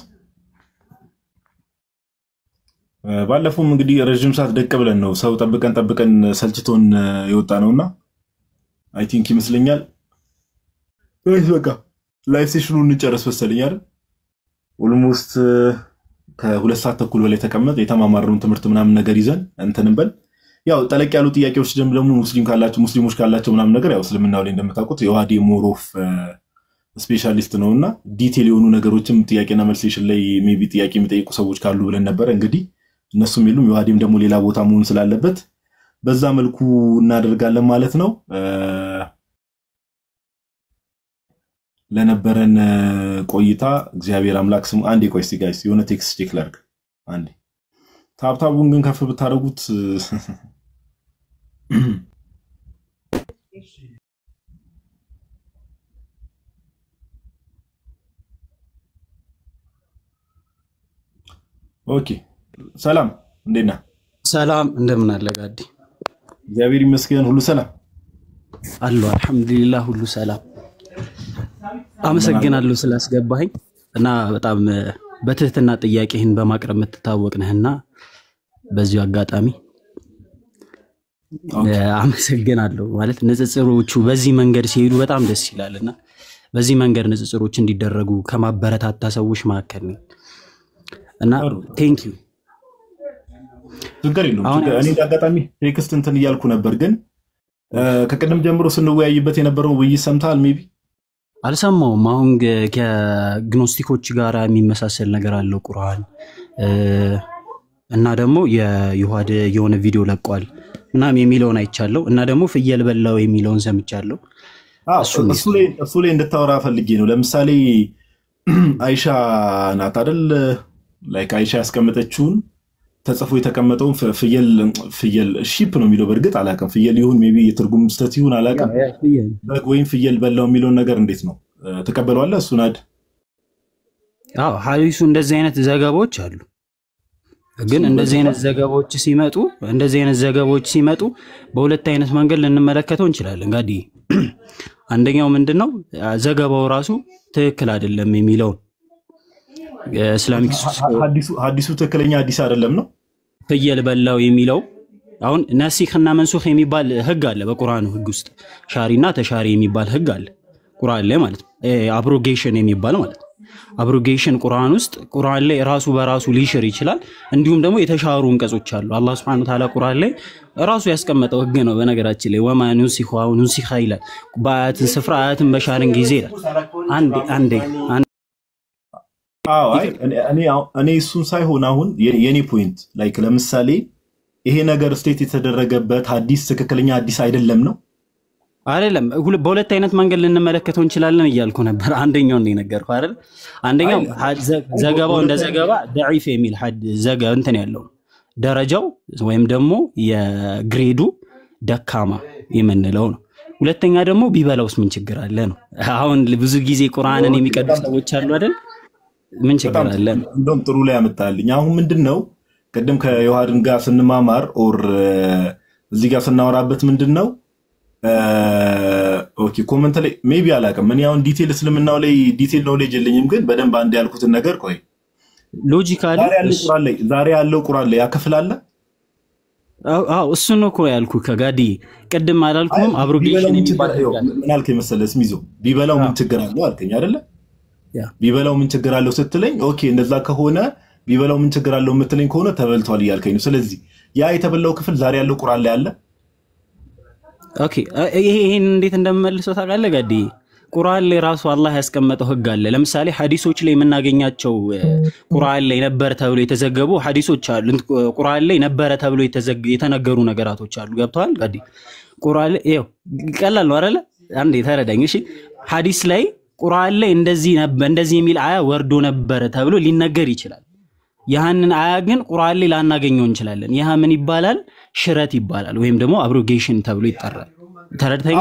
ባለፈውም እንግዲህ ረጅም ሰዓት ደቅ ብለን ነው ሰው ጠብቀን ሰልችቶን የወጣ ነውና አይ ቲንክ ይመስለኛል በቃ ላይቭ ሴሽኑን እንጨርስ መሰለኝ አይደል? ኦልሞስት ከሁለት ሰዓት ተኩል በላይ ተቀመጥ የተማማሩን ትምህርት ምናምን ነገር ይዘን እንተንበል። ያው ጠለቅ ያሉ ጥያቄዎች ደግሞ ሙስሊሞች ካላቸው ምናምን ነገር ያው እስልምናው ላይ እንደምታውቁት የዋዲ ሞሮፍ ስፔሻሊስት ነውና ዲቴል የሆኑ ነገሮችም ጥያቄና መልስ ሴሽን ላይ ሜቢ ጥያቄ የሚጠይቁ ሰዎች ካሉ ብለን ነበር። እንግዲህ እነሱም ይሉም የዋዲም ደግሞ ሌላ ቦታ መሆን ስላለበት በዛ መልኩ እናደርጋለን ማለት ነው። ለነበረን ቆይታ እግዚአብሔር አምላክ ስሙ። አንዴ ቆይ እስቲ ጋይስ የሆነ ቴክስት ቼክ ላድርግ አንዴ። ታብታቡን ግን ከፍ ብታረጉት ኦኬ ሰላም እንዴት ነህ? ሰላም እንደምን አለ ጋዲ? እግዚአብሔር ይመስገን ሁሉ ሰላም አሉ አልহামዱሊላህ ሁሉ ሰላም። አመሰግናለሁ ስላስገባኸኝ እና በጣም በትህትና ጥያቄህን በማቅረብ የምትታወቅ ነህና በዚሁ አጋጣሚ አመሰግናለሁ። ማለት ንጽጽሮቹ በዚህ መንገድ ሲሄዱ በጣም ደስ ይላልና በዚህ መንገድ ንጽጽሮች እንዲደረጉ ከማበረታታ ሰዎች መካከል ነኝ እና ቴንክ ዩ። ትንገር የለውም እኔ አጋጣሚ ቴክስት እንትን እያልኩ ነበር ግን ከቀደም ጀምሮ ስንወያይበት የነበረው ውይይት ሰምታል ሜቢ አልሰማውም። አሁን ከግኖስቲኮች ጋር የሚመሳሰል ነገር አለው ቁርአን እና ደግሞ የዩሃድ የሆነ ቪዲዮ ለቋል ምናምን የሚለውን አይቻለሁ እና ደግሞ ፍየል በላው የሚለውን ሰምቻለሁ። እሱ ላይ እንድታወራ ፈልጌ ነው። ለምሳሌ አይሻ ናት አይደል? ላይክ አይሻ ያስቀመጠችውን ተጽፎ የተቀመጠውን ፍየል ሺፕ ነው የሚለው በርግጥ አላውቅም። ፍየል ይሁን ሜቢ የትርጉም ስህተት ይሁን አላውቅም። በግ ወይም ፍየል በላው የሚለውን ነገር እንዴት ነው ተቀበለዋለህ? እሱን አድ አዎ ሐዲሱ እንደዚህ አይነት ዘገባዎች አሉ። ግን እንደዚህ አይነት ዘገባዎች ሲመጡ በሁለት አይነት መንገድ ልንመለከተው እንችላለን ጋዲ። አንደኛው ምንድነው ዘገባው ራሱ ትክክል አይደለም የሚለው እስላሚክ ሐዲሱ ትክክለኛ ሐዲስ አይደለም ነው። ፍየል በላው የሚለው አሁን ነሲኽና መንሱኽ የሚባል ህግ አለ በቁርአኑ ህግ ውስጥ ሻሪና ተሻሪ የሚባል ህግ አለ ቁርአን ላይ ማለት ነው። አብሮጌሽን የሚባል ማለት ነው። አብሮጌሽን ቁርአን ላይ ራሱ በራሱ ሊሽር ይችላል። እንዲሁም ደግሞ የተሻሩ አንቀጾች አሉ። አላህ Subhanahu Wa Ta'ala ቁርአን ላይ ራሱ ያስቀመጠው ህግ ነው። በነገራችን ላይ ወማ ኑሲኹ አው ኑሲኻ ይላል። በአያትን ስፍራ አያትን በሻርን ጊዜ ይላል። አንዴ እኔ እሱን ሳይሆን አሁን የኔ ፖይንት ላይክ ለምሳሌ ይሄ ነገር ስቴት የተደረገበት ሐዲስ ትክክለኛ ሐዲስ አይደለም ነው አይደለም። በሁለት አይነት መንገድ ልንመለከተው እንችላለን እያልኩ ነበር። አንደኛው ነው የነገርኩህ አይደል? አንደኛው ዘገባው እንደ ዘገባ ضعيف የሚል ዘገባ እንትን ያለው ደረጃው ወይም ደግሞ የግሬዱ ደካማ የምንለው ነው። ሁለተኛ ደግሞ ቢበላውስ ምን ችግር አለ ነው። አሁን ብዙ ጊዜ ቁርአንን የሚቀዱ ሰዎች አሉ አይደል? ምን ችግር አለ? እንደውም ጥሩ ላይ ያመጣልኝ አሁን ምንድነው ቀደም ከዮሐድን ጋር ስንማማር ኦር እዚህ ጋር ስናወራበት ምንድነው ኦኬ ኮሜንት ላይ ሜቢ አላውቅም እኔ አሁን ዲቴል እስልምናው ላይ ዲቴል ኖሌጅ የለኝም ግን በደንብ አንድ ያልኩትን ነገር ቆይ ሎጂካሊ ዛሬ ያለው ቁርአን ላይ ያከፍላል አዎ እሱ ነው እኮ ያልኩ ከጋዲ ቅድም አላልኩም አብሮጌሽን የሚባል ምን አልከኝ መሰለህ ስሚዞ ቢበላው ምን ችግር አለው አልከኝ አይደለ ቢበላው ምን ችግር አለው ስትለኝ ኦኬ እንደዛ ከሆነ ቢበላው ምን ችግር አለው የምትለኝ ከሆነ ተበልቷል እያልከኝ ነው ስለዚህ ያ የተበላው ክፍል ዛሬ ያለው ቁርአን ላይ አለ ኦኬ ይሄን እንዴት እንደምመልሰው ታውቃለህ ጋዲ ቁርአን ላይ ራሱ አላህ ያስቀመጠው ህግ አለ ለምሳሌ ሐዲሶች ላይ የምናገኛቸው ቁርአን ላይ ነበር ተብሎ የተዘገቡ ሐዲሶች አሉ ቁርአን ላይ ነበር ተብሎ የተነገሩ ነገራቶች አሉ ገብቷል ጋዲ ቁርአን ይሄው ቀላል ነው አይደለ አንዴ ተረዳኝ እሺ ሐዲስ ላይ ቁርአን ላይ እንደዚህ የሚል አያ ወርዶ ነበር ተብሎ ሊነገር ይችላል ያንን አያ ግን ቁርአን ላይ ላናገኘው እንችላለን ያ ምን ይባላል ሽረት ይባላል ወይም ደግሞ አብሮጌሽን ተብሎ ይጠራል ተረድተኛ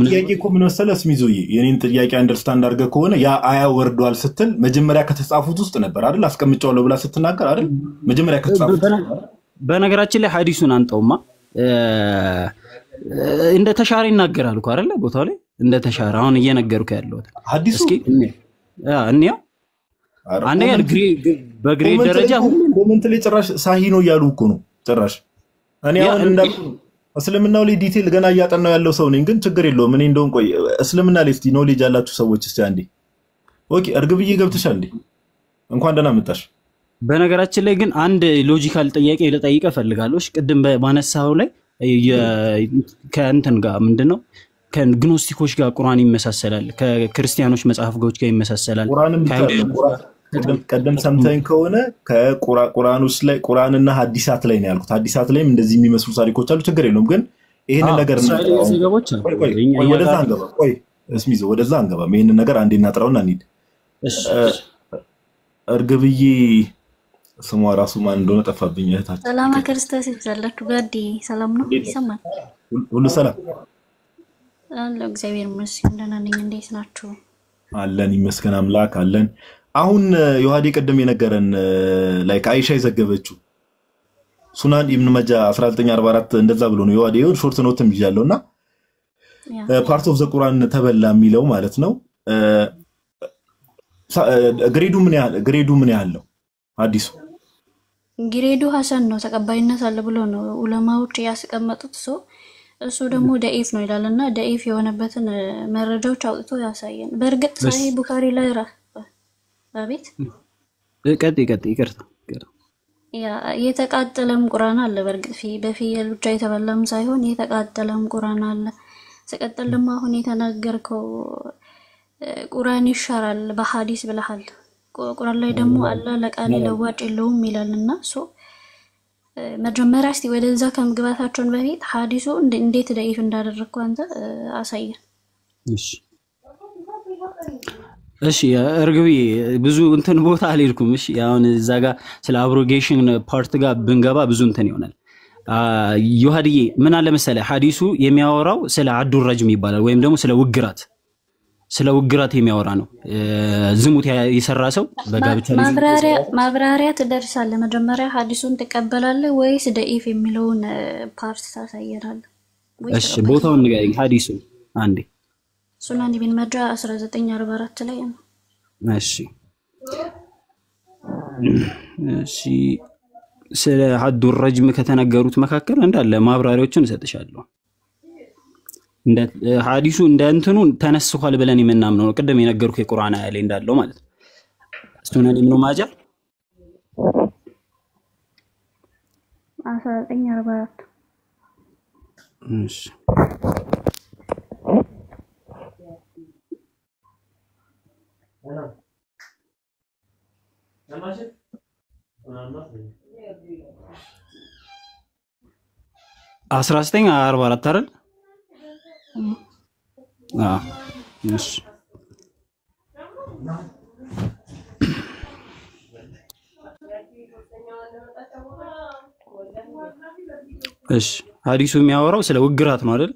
ጥያቄ እኮ ምን መሰለህ ስሚዞዬ የኔን ጥያቄ አንደርስታንድ አድርገህ ከሆነ ያ አያ ወርዷል ስትል መጀመሪያ ከተጻፉት ውስጥ ነበር አይደል አስቀምጫለሁ ብላ ስትናገር አይደል መጀመሪያ ከተጻፉት በነገራችን ላይ ሐዲሱን አንጠውማ እንደ ተሻረ ይናገራል እኮ አይደል ቦታው ላይ እንደ ተሻረ አሁን እየነገርኩ ያለው ሐዲሱ እስኪ እንያ አንዴ በግሬድ ደረጃ ኮሜንት ላይ ጭራሽ ሳሂ ነው ያሉ እኮ ነው ጭራሽ እኔ አሁን እንዳልኩ እስልምናው ላይ ዲቴል ገና እያጠናው ያለው ሰው ነኝ ግን ችግር የለውም እኔ እንደውም ቆይ እስልምና ላይ እስቲ ኖሌጅ ያላችሁ ሰዎች እስቲ አንዴ ኦኬ እርግብዬ ገብተሻል እንዴ እንኳን ደህና መጣሽ በነገራችን ላይ ግን አንድ ሎጂካል ጥያቄ ልጠይቅ ፈልጋለሁ ቅድም ባነሳው ላይ ከእንትን ጋር ምንድነው ከግኖስቲኮች ጋር ቁርአን ይመሳሰላል ከክርስቲያኖች መጽሐፍ ጋር ይመሳሰላል ቀደም ሰምተን ከሆነ ከቁርአኖች ላይ ቁርአንና ሐዲሳት ላይ ነው ያልኩት ሐዲሳት ላይም እንደዚህ የሚመስሉ ታሪኮች አሉ ችግር የለውም ግን ይሄንን ነገር ወደዛ አንገባ ቆይ እስሚዞ ወደዛ አንገባ ይሄንን ነገር አንዴ እናጥራውና እንሂድ እርግብዬ ስሟ ራሱ ማን እንደሆነ ጠፋብኝ እህታችን ሰላም ክርስቶስ ይብዛላችሁ ጋዲ ሰላም ነው ይሰማል ሁሉ ሰላም አላህ እግዚአብሔር ይመስገን ደህና ነኝ እንዴት ናችሁ አለን ይመስገን አምላክ አለን አሁን ዮሐዴ ቀደም የነገረን ላይክ አይሻ ይዘገበችው ሱናን ኢብኑ መጃ 1944 እንደዛ ብሎ ነው ዮሐዴ ሾርት ኖትም ይያለውና ፓርት ኦፍ ዘ ቁርአን ተበላ የሚለው ማለት ነው ግሬዱ ምን ያህል ነው አዲሱ ግሬዱ ሐሰን ነው ተቀባይነት አለ ብሎ ነው ዑለማዎች ያስቀመጡት እሱ ደግሞ ደኢፍ ነው ይላልና ደኢፍ የሆነበትን መረጃዎች አውጥቶ ያሳየን በርግጥ ሳሂህ ቡኻሪ ላይ አቤት ቀጥ ይቅርታ ያ የተቃጠለም ቁርአን አለ በርግጥ በፍየል ብቻ የተበላም ሳይሆን የተቃጠለም ቁርአን አለ ተቀጠል ደግሞ አሁን የተናገርከው ቁርአን ይሻራል በሐዲስ ብለሃል ቁርአን ላይ ደግሞ አላህ ለቃል ለዋጭ የለውም ይላልና መጀመሪያ እስቲ ወደዛ ከመግባታችን በፊት ሐዲሱ እንዴት ደኢፍ እንዳደረኩ አንተ አሳየን እሺ እርግቢ ብዙ እንትን ቦታ አልሄድኩም እሺ አሁን እዛ ጋር ስለ አብሮጌሽን ፓርት ጋር ብንገባ ብዙ እንትን ይሆናል ዮሐድዬ ምን አለ መሰለህ ሐዲሱ የሚያወራው ስለ አዱ ረጅም ይባላል ወይም ደግሞ ስለ ውግራት የሚያወራ ነው ዝሙት የሰራ ሰው በጋብቻ ላይ ማብራሪያ ትደርሳለህ መጀመሪያ ሐዲሱን ተቀበላለህ ወይስ ደኢፍ የሚለውን ፓርት ታሳየናለህ እሺ ቦታውን ንገረኝ ሐዲሱ አንዴ ሱናን ኢብኑ መጃ 1944 ላይ ነው እሺ ስለ አዱ ረጅም ከተነገሩት መካከል እንዳለ ማብራሪያዎችን እሰጥሻለሁ እንደ ሐዲሱ እንደ እንትኑ ተነስቷል ብለን የምናምነው ነው ቀደም የነገርኩ የቁርአን አያ ላይ እንዳለው ማለት ነው ሱናን ኢብኑ ማጃ 1944 እሺ አስራስተኛ 44 አይደል እሺ እሺ ሐዲሱ የሚያወራው ስለ ውግራት ነው አይደል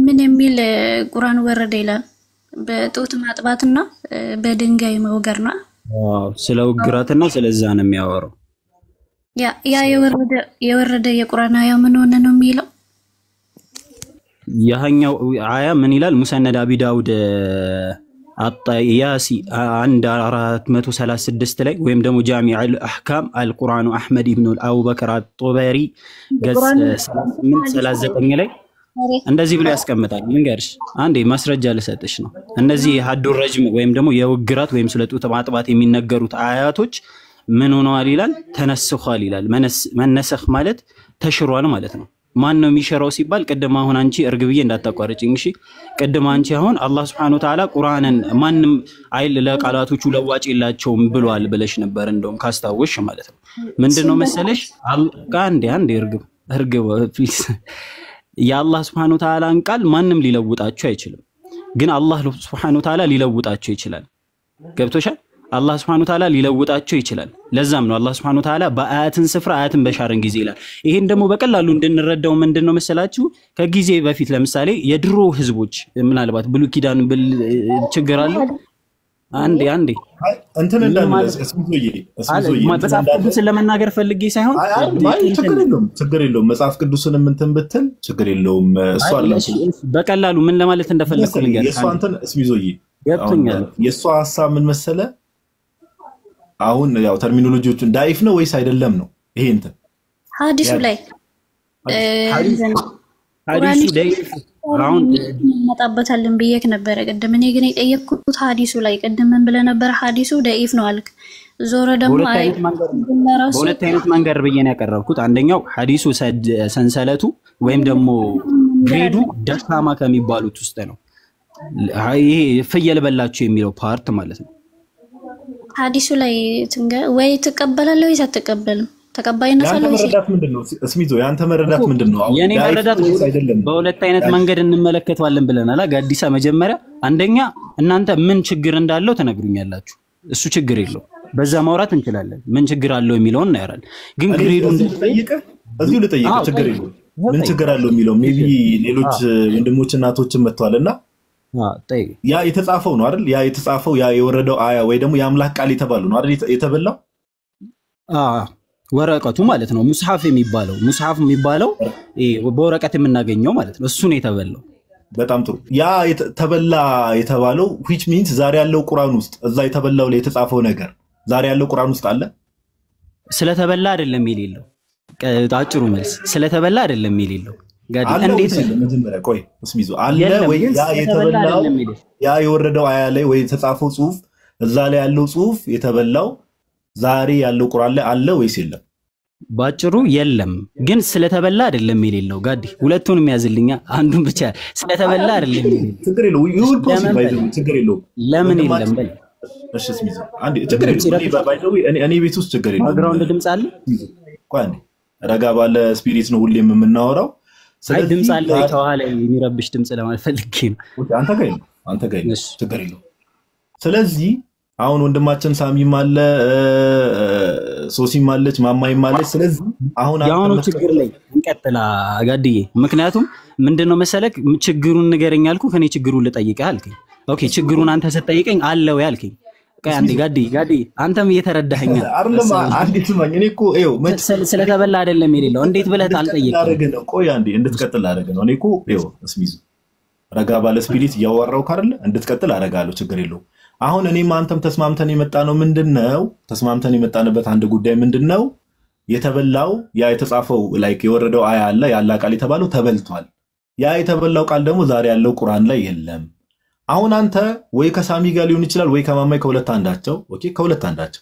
ምን የሚል ቁርአን ወረደ ይላል? በጡት ማጥባትና በድንጋይ መውገርና ስለ ውግራትና ስለዛ ነው የሚያወራው። ያ የወረደ የቁርአን አያ ምን ሆነ ነው የሚለው? ያኛው አያ ምን ይላል? ሙሰነድ አቢ ዳውድ አጣያሲ 1436 ላይ ወይም ደግሞ ጃሚዕ አልአህካም አልቁርአኑ አህመድ ኢብኑ አቡበከር አጦበሪ ገጽ 3839 ላይ እንደዚህ ብሎ ያስቀምጣል። ልንገርሽ አንዴ ማስረጃ ልሰጥሽ ነው። እነዚህ ሐዱ ረጅም ወይም ደግሞ የውግራት ወይም ስለ ጡት ማጥባት የሚነገሩት አያቶች ምን ሆነዋል ይላል? ተነስኻል ይላል። መነሰኽ ማለት ተሽሯል ማለት ነው። ማን ነው የሚሽረው ሲባል ቅድም አሁን አንቺ እርግብዬ እንዳታቋርጭኝ እሺ። ቅድም አንቺ አሁን አላህ Subhanahu Wa Ta'ala ቁርአንን ማንም አይል ለቃላቶቹ ለዋጭ የላቸውም ብሏል ብለሽ ነበር እንደውም ካስታወሽ ማለት ነው። ምንድነው መሰለሽ አንዴ እርግብ ፕሊዝ የአላህ Subhanahu Wa Ta'ala ቃል ማንም ሊለውጣቸው አይችልም። ግን አላህ Subhanahu Wa Ta'ala ሊለውጣቸው ይችላል። ገብቶሻል? አላህ Subhanahu Wa Ta'ala ሊለውጣቸው ይችላል። ለዛም ነው አላህ Subhanahu Wa Ta'ala በአያትን ስፍራ አያትን በሻርን ጊዜ ይላል። ይሄን ደግሞ በቀላሉ እንድንረዳው ምንድነው መሰላችሁ? ከጊዜ በፊት ለምሳሌ የድሮ ህዝቦች ምናልባት ብሉይ ኪዳን ችግር አለ አንዴ እንትን እንደዚህ መጽሐፍ ቅዱስን ለመናገር ፈልጌ ሳይሆን ችግር የለውም መጽሐፍ ቅዱስን እንትን ብትል ችግር የለውም። እሱ አለ በቀላሉ ምን ለማለት እንደፈለኩ ልንገር። የእሱ አንተን እስሚዞዬ ገብቶኛል። የእሱ ሐሳብ ምን መሰለ? አሁን ያው ተርሚኖሎጂዎቹን ዳይፍ ነው ወይስ አይደለም ነው ይሄ እንትን ሐዲሱ ላይ ሐዲሱ ዳይፍ አሁን መጣበታልን ብዬክ ነበር ቅድም። እኔ ግን የጠየቅኩት ሐዲሱ ላይ ቅድም ምን ብለህ ነበር? ሐዲሱ ዳይፍ ነው አልክ። ዞረ ደግሞ በሁለት አይነት መንገድ ብዬ ነው ያቀረብኩት። አንደኛው ሐዲሱ ሰንሰለቱ ወይም ደግሞ ግሬዱ ደካማ ከሚባሉት ውስጥ ነው። ይሄ ፍየል በላችሁ የሚለው ፓርት ማለት ነው። ሐዲሱ ላይ ወይ ትቀበላለህ ወይ አትቀበልም? ተቀባይነት አለው። መረዳት ምንድነው? እስሚዞ ያንተ መረዳት ምንድነው? የኔ መረዳት በሁለት አይነት መንገድ እንመለከተዋለን ብለናል። ጋዲሳ መጀመሪያ አንደኛ እናንተ ምን ችግር እንዳለው ተነግሩኛላችሁ። እሱ ችግር የለው በዛ ማውራት እንችላለን። ምን ችግር አለው የሚለውን እናያለን። ግን ግሬዱን እዚሁ ልጠይቅ ችግር የለው ምን ችግር አለው የሚለው ሜቢ ሌሎች ወንድሞች እናቶችን መጥተዋልና ያ የተጻፈው ነው አይደል? ያ የተጻፈው ያ የወረደው አያ ወይ ደግሞ የአምላክ ቃል የተባለው ነው አይደል? የተበላው ወረቀቱ ማለት ነው። ሙስሐፍ የሚባለው በወረቀት የምናገኘው ማለት ነው። እሱ ነው የተበላው። በጣም ጥሩ። ያ ተበላ የተባለው which means ዛሬ ያለው ቁርአን ውስጥ እዛ የተበላው ላይ የተጻፈው ነገር ዛሬ ያለው ቁርአን ውስጥ አለ? ስለተበላ አይደለም የሌለው። አጭሩ መልስ ስለተበላ አይደለም የሌለው። ጋዲ እንዴት መጀመሪያ ቆይ እስሚዞ አለ ወይ ያ የተበላው ያ የወረደው አያ ላይ ወይ የተጻፈው ጽሁፍ እዛ ላይ ያለው ጽሁፍ የተበላው ዛሬ ያለው ቁርአን ላይ አለ ወይስ የለም? ባጭሩ የለም። ግን ስለተበላ አይደለም የሌለው። ጋዲ ሁለቱንም ያዝልኛ። አንዱን ብቻ ስለተበላ አይደለም የሌለው። ችግር የለው ይሁን ፖሲብል ችግር የለው። ለምን የለም በል እሺ እስሚዞ አንዴ ችግር የለው ባይደው እኔ ቤት ውስጥ ችግር የለው። ባክግራውንድ ድምጽ አለ። ቆይ አንዴ ረጋ ባለ ስፒሪት ነው ሁሌም የምናወራው። ስለዚህ ድምጽ አለ ከኋላ የሚረብሽ ድምጽ ለማለት ፈልጌ ነው። አንተ ጋር ችግር የለው። ስለዚህ አሁን ወንድማችን ሳሚም አለ ሶሲም አለች ማማይም አለች። ስለዚህ አሁን ያው ችግር ላይ እንቀጥላ ጋድዬ። ምክንያቱም ምንድነው መሰለክ ችግሩን ንገረኝ አልኩ። ከኔ ችግሩን ልጠይቅህ አልከኝ። ኦኬ ችግሩን አንተ ስትጠይቀኝ አለው ያልከኝ። አንዴ ጋዲ አንተም እየተረዳኸኝ አይደለም? አንዴ ስማኝ። እኔ እኮ ይኸው ስለተበላ አይደለም የሌለው። እንዴት ብለህ አልጠየቅም? ቆይ አንዴ እንድትቀጥል አደረገ ነው። እኔ እኮ ይኸው እስሚዙ ረጋ ባለ ስፒሪት እያወራው ካለ እንድትቀጥል አደርጋለሁ። ችግር የለውም። አሁን እኔም አንተም ተስማምተን የመጣ ነው ምንድነው? ተስማምተን የመጣንበት አንድ ጉዳይ ምንድነው? የተበላው ያ የተጻፈው ላይክ የወረደው አያ አለ ያላ ቃል የተባለው ተበልቷል። ያ የተበላው ቃል ደግሞ ዛሬ ያለው ቁርአን ላይ የለም። አሁን አንተ ወይ ከሳሚ ጋር ሊሆን ይችላል ወይ ከማማይ ከሁለት አንዳቸው ኦኬ ከሁለት አንዳቸው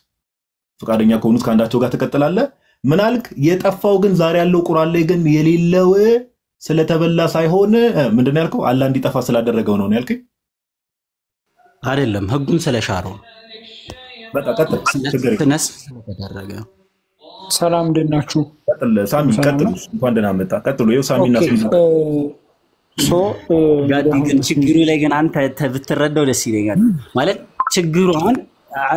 ፈቃደኛ ከሆኑት ከአንዳቸው ጋር ተቀጥላለህ። ምን አልክ? የጠፋው ግን ዛሬ ያለው ቁርአን ላይ ግን የሌለው ስለተበላ ሳይሆን ምንድነው ያልከው? አላህ እንዲጠፋ ስላደረገው ነው ያልከኝ አይደለም? ህጉን ስለሻረው በቃ ቀጥል። ችግር ተነስ ተደረገ። ሰላም እንደት ናችሁ? ቀጥል ሳሚ ቀጥል። እንኳን ደህና መጣ። ቀጥሉ። ይኸው ሳሚና ጋዲ ግን ችግሩ ላይ ግን አንተ ብትረዳው ደስ ይለኛል። ማለት ችግሩ አሁን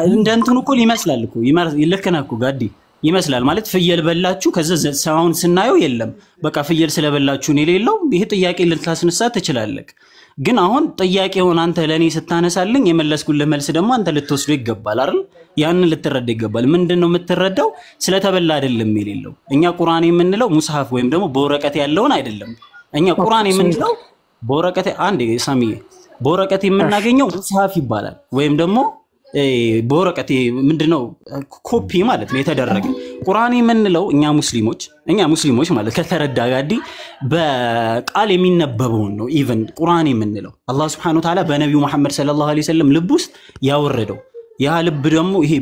እንደ እንትኑ እኮ ይመስላል እኮ ይልከና እኮ ጋዲ ይመስላል ማለት ፍየል በላችሁ ከዛ ሰማውን ስናየው የለም በቃ ፍየል ስለበላችሁ ነው የሌለው ይሄ ጥያቄ ልታስነሳ ትችላለህ ግን አሁን ጥያቄውን አንተ ለኔ ስታነሳልኝ የመለስኩልህ መልስ ደግሞ አንተ ልትወስዶ ይገባል አይደል ያንን ልትረዳ ይገባል ምንድነው የምትረዳው ስለተበላ አይደለም የሌለው እኛ ቁርአን የምንለው ሙስሐፍ ወይም ደግሞ በወረቀት ያለውን አይደለም እኛ ቁርአን የምንለው በወረቀት አንዴ ሳሚዬ በወረቀት የምናገኘው ሙስሐፍ ይባላል ወይም ደግሞ በወረቀት ምንድነው ኮፒ ማለት ነው የተደረገ ቁርአን የምንለው እኛ ሙስሊሞች ማለት ከተረዳ ጋዲ በቃል የሚነበበው ነው ኢቭን ቁርአን የምንለው አላህ Subhanahu Wa Ta'ala በነብዩ መሐመድ ሰለላሁ ዐለይሂ ወሰለም ልብ ውስጥ ያወረደው ያ ልብ ደግሞ ይሄ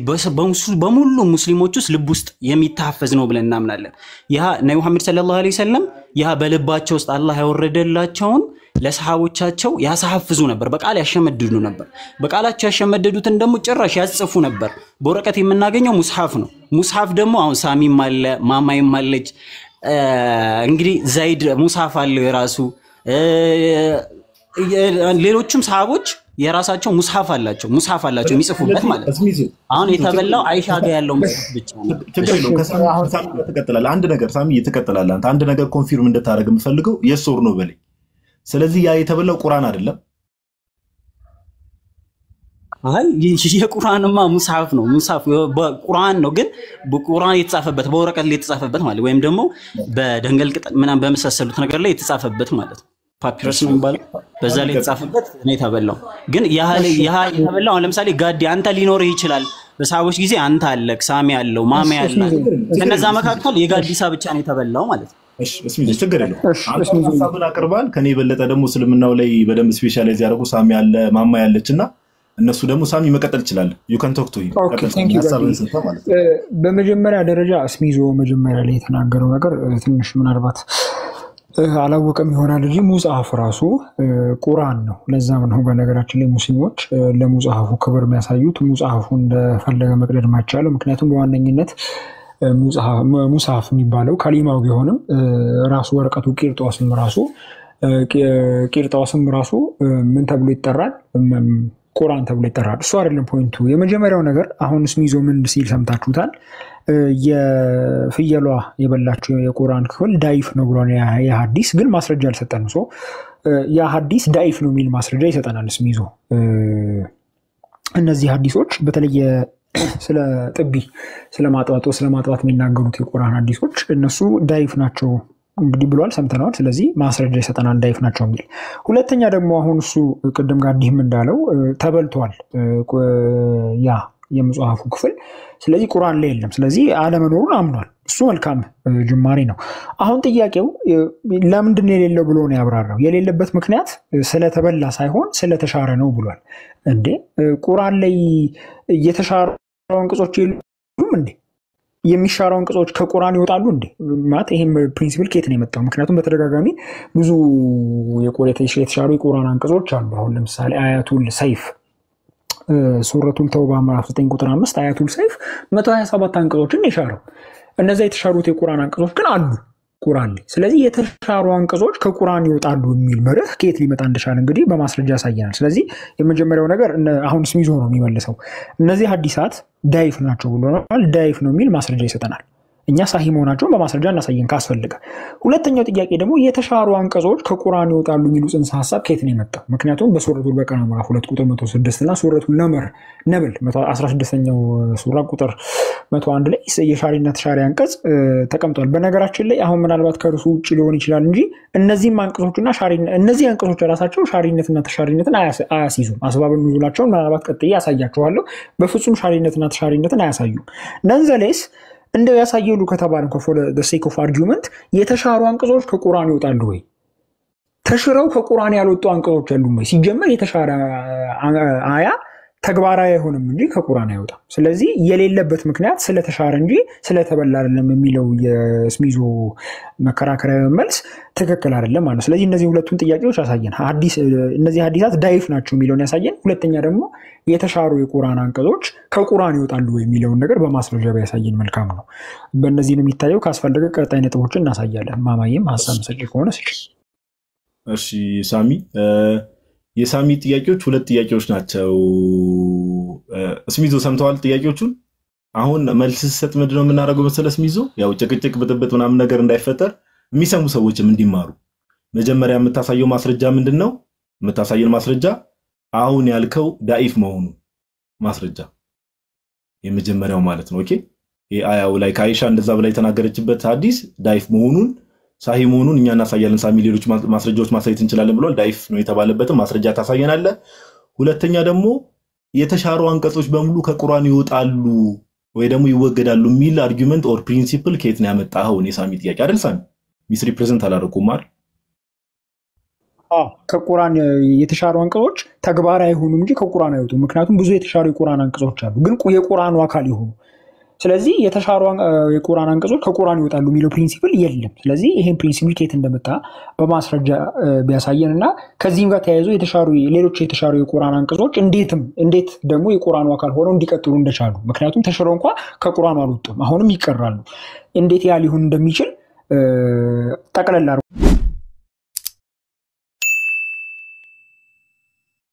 በሙሉ ሙስሊሞች ውስጥ ልብ ውስጥ የሚታፈዝ ነው ብለን እናምናለን ያ ነብዩ መሐመድ ሰለላሁ ዐለይሂ ወሰለም ያ በልባቸው ውስጥ አላህ ያወረደላቸውን ለሰሃቦቻቸው ያሳሐፍዙ ነበር በቃል ያሸመድዱ ነበር በቃላቸው ያሸመደዱትን ደግሞ ጭራሽ ያጽፉ ነበር በወረቀት የምናገኘው ሙስሐፍ ነው ሙስሐፍ ደግሞ አሁን ሳሚም አለ ማማይም አለች እንግዲህ ዘይድ ሙስሐፍ አለው የራሱ ሌሎችም ሰሃቦች የራሳቸው ሙስሐፍ አላቸው የሚጽፉበት ማለት አሁን የተበላው አይሻ ጋር ያለው ሙስሐፍ ብቻ ነው ትክክል ከሳሚ ተከተላል አንድ ነገር ሳሚ ተከተላል አንድ ነገር ኮንፊርም እንድታረግ የምፈልገው yes or no በለኝ ስለዚህ ያ የተበላው ቁርአን አይደለም አይ የቁርአንማ ሙስሐፍ ነው ሙስሐፍ በቁርአን ነው ግን በቁርአን የተጻፈበት በወረቀት ላይ የተጻፈበት ማለት ወይም ደግሞ በደንገል ቅጠል ምናምን በመሰሰሉት ነገር ላይ የተጻፈበት ማለት ፓፒረስ ነው የሚባለው በዛ ላይ የተጻፈበት ነው የተበላው ግን ያ የተበላው ለምሳሌ ጋዲ አንተ ሊኖርህ ይችላል በሳቦች ጊዜ አንተ አለክ ሳሚ ያለው ማማ ያለው ከነዛ መካከል የጋዲሳ ብቻ ነው የተበላው ማለት ነው እስሚ ችግር የለው አንተ ሐሳብን አቅርባል ከኔ በለጠ ደግሞ እስልምናው ላይ በደም ስፔሻላይዝ ያደርጉ ሳሚ ያለ ማማ ያለችና እነሱ ደግሞ ሳሚ መቀጠል ይችላል you can talk to him ሐሳብን ሰጣ ማለት በመጀመሪያ ደረጃ እስሚዞ መጀመሪያ ላይ የተናገረው ነገር ትንሽ ምናልባት አላወቀም ይሆናል እንጂ ሙስሐፍ ራሱ ቁርአን ነው ለዛም ነው በነገራችን ላይ ሙስሊሞች ለሙስሐፉ ክብር የሚያሳዩት ሙስሐፉን እንደፈለገ መቅደድ ማይቻለው ምክንያቱም በዋነኝነት ሙስሐፍ የሚባለው ከሊማው ቢሆንም ራሱ ወረቀቱ ቂርጣውስም ራሱ ምን ተብሎ ይጠራል ቁርአን ተብሎ ይጠራል እሱ አይደለም ፖይንቱ የመጀመሪያው ነገር አሁን እስሚዞ ምን ሲል ሰምታችሁታል የፍየሏ የበላቸው የቁርአን ክፍል ዳይፍ ነው ብሏል ያ ሐዲስ ግን ማስረጃ አልሰጠንም ያ ሐዲስ ዳይፍ ነው የሚል ማስረጃ ይሰጠናል እስሚዞ እነዚህ ሐዲሶች በተለየ ስለ ጥቢ ስለ ማጥዋት የሚናገሩት የቁርአን ሐዲሶች እነሱ ዳይፍ ናቸው እንግዲህ ብሏል ሰምተናል ስለዚህ ማስረጃ ይሰጠናል ዳይፍ ናቸው የሚል ሁለተኛ ደግሞ አሁን እሱ ቅድም ጋዲም እንዳለው ተበልቷል ያ የሙስሐፉ ክፍል ስለዚህ ቁርአን ላይ የለም ስለዚህ አለመኖሩን አምኗል እሱ መልካም ጅማሬ ነው አሁን ጥያቄው ለምንድን ነው የሌለው ብሎ ነው ያብራራው የሌለበት ምክንያት ስለተበላ ሳይሆን ስለተሻረ ነው ብሏል እንዴ ቁርአን ላይ የተሻሩ አንቀጾች የሉም እንዴ የሚሻሩ አንቀጾች ከቁርአን ይወጣሉ እንዴ ማለት ይሄም ፕሪንሲፕል ከየት ነው የመጣው ምክንያቱም በተደጋጋሚ ብዙ የተሻሩ የቁርአን አንቀጾች አሉ አሁን ለምሳሌ አያቱል ሰይፍ ሱረቱል ተውባ ምዕራፍ 9 ቁጥር 5 አያቱል ሰይፍ 127 አንቀጾችን ይሻረው እነዛ የተሻሩት የቁርአን አንቀጾች ግን አሉ ቁርአን ላይ ስለዚህ የተሻሩ አንቀጾች ከቁርአን ይወጣሉ የሚል መርህ ከየት ሊመጣ እንደቻለ እንግዲህ በማስረጃ ያሳየናል ስለዚህ የመጀመሪያው ነገር አሁን እስሚዞ ነው የሚመልሰው እነዚህ ሐዲሳት ዳይፍ ናቸው ብሎናል ዳይፍ ነው የሚል ማስረጃ ይሰጠናል እኛ ሳሂህ መሆናቸውን በማስረጃ እናሳየን ካስፈልገ ሁለተኛው ጥያቄ ደግሞ የተሻሩ አንቀጾች ከቁርአን ይወጣሉ የሚሉ ጽንሰ ሐሳብ ከየት ነው የመጣው ምክንያቱም በሱረቱል በቀራ ምዕራፍ 2 ቁጥር 106 እና ሱረቱል ነብል 16ኛው ሱራ ቁጥር 101 ላይ የሻሪና ተሻሪ አንቀጽ ተቀምጧል በነገራችን ላይ አሁን ምናልባት ከርሱ ውጪ ሊሆን ይችላል እንጂ እነዚህ አንቀጾችና ሻሪና እነዚህ አንቀጾች ራሳቸው ሻሪነትና ተሻሪነትን አያስይዙም አስባብ ንዙላቸው ምናልባት ቀጥዬ ያሳያችኋለሁ በፍጹም ሻሪነትና ተሻሪነትን አያሳዩም ነንዘሌስ እንደው ያሳየሉ ከተባለ for the sake of argument የተሻሩ አንቀጾች ከቁርአን ይወጣሉ ወይ ተሽረው ከቁርአን ያልወጡ አንቀጾች አሉ ወይ ሲጀመር የተሻረ አያ ተግባራዊ አይሆንም እንጂ ከቁርአን አይወጣም ስለዚህ የሌለበት ምክንያት ስለተሻረ እንጂ ስለተበላ አይደለም የሚለው የስሚዞ መከራከሪያ መልስ ትክክል አይደለም ማለት ስለዚህ እነዚህ ሁለቱን ጥያቄዎች ያሳየን እነዚህ ሐዲሳት ዳይፍ ናቸው የሚለውን ያሳየን ሁለተኛ ደግሞ የተሻሩ የቁርአን አንቀጾች ከቁርአን ይወጣሉ ወይ የሚለውን ነገር በማስረጃ ያሳየን መልካም ነው በእነዚህ ነው የሚታየው ካስፈለገ ቀጣይ ነጥቦችን እናሳያለን ማማዬም ሐሳብ ሰጪ ከሆነ እሺ ሳሚ የሳሚ ጥያቄዎች ሁለት ጥያቄዎች ናቸው እስሚዞ ሰምተዋል ጥያቄዎቹን አሁን መልስ ሰጥ ምንድነው የምናደርገው መሰለስ ሚዞ ያው ጭቅጭቅ ብጥብጥ ምናምን ነገር እንዳይፈጠር የሚሰሙ ሰዎችም እንዲማሩ መጀመሪያ የምታሳየው ማስረጃ ምንድነው የምታሳየው ማስረጃ አሁን ያልከው ዳኢፍ መሆኑ ማስረጃ የመጀመሪያው ማለት ነው ኦኬ የአያው ላይ ካይሻ እንደዛ በላይ ተናገረችበት ሐዲስ ዳኢፍ መሆኑን ሳሂ መሆኑን እኛ እናሳያለን ሳሚ ሌሎች ማስረጃዎች ማሳየት እንችላለን ብሏል ዳኢፍ ነው የተባለበት ማስረጃ ታሳየናለ ሁለተኛ ደግሞ የተሻሩ አንቀጾች በሙሉ ከቁርአን ይወጣሉ ወይ ደግሞ ይወገዳሉ ሚል አርጊውመንት ኦር ፕሪንሲፕል ከየት ነው ያመጣው ነው ሳሚ ጥያቄ አይደል ሳሚ ሚስ ሪፕሬዘንት አላደረኩም አይደል ከቁርአን የተሻሩ አንቀጾች ተግባራዊ ሆኑ እንጂ ከቁርአን አይወጡም ምክንያቱም ብዙ የተሻሩ የቁርአን አንቀጾች አሉ ግን የቁርአኑ አካል ይሆኑ ስለዚህ የተሻሩ የቁርአን አንቀጾች ከቁርአን ይወጣሉ ሚለው ፕሪንሲፕል የለም ስለዚህ ይሄን ፕሪንሲፕል ከየት እንደመጣ በማስረጃ ቢያሳየንና ከዚህም ጋር ተያይዞ የተሻሩ ሌሎች የተሻሩ የቁርአን አንቀጾች እንዴት ደግሞ የቁርአኑ አካል ሆነው እንዲቀጥሉ እንደቻሉ ምክንያቱም ተሽረው እንኳን ከቁርአኑ አልወጡም አሁንም ይቀራሉ እንዴት ያ ሊሆን እንደሚችል ጠቅለል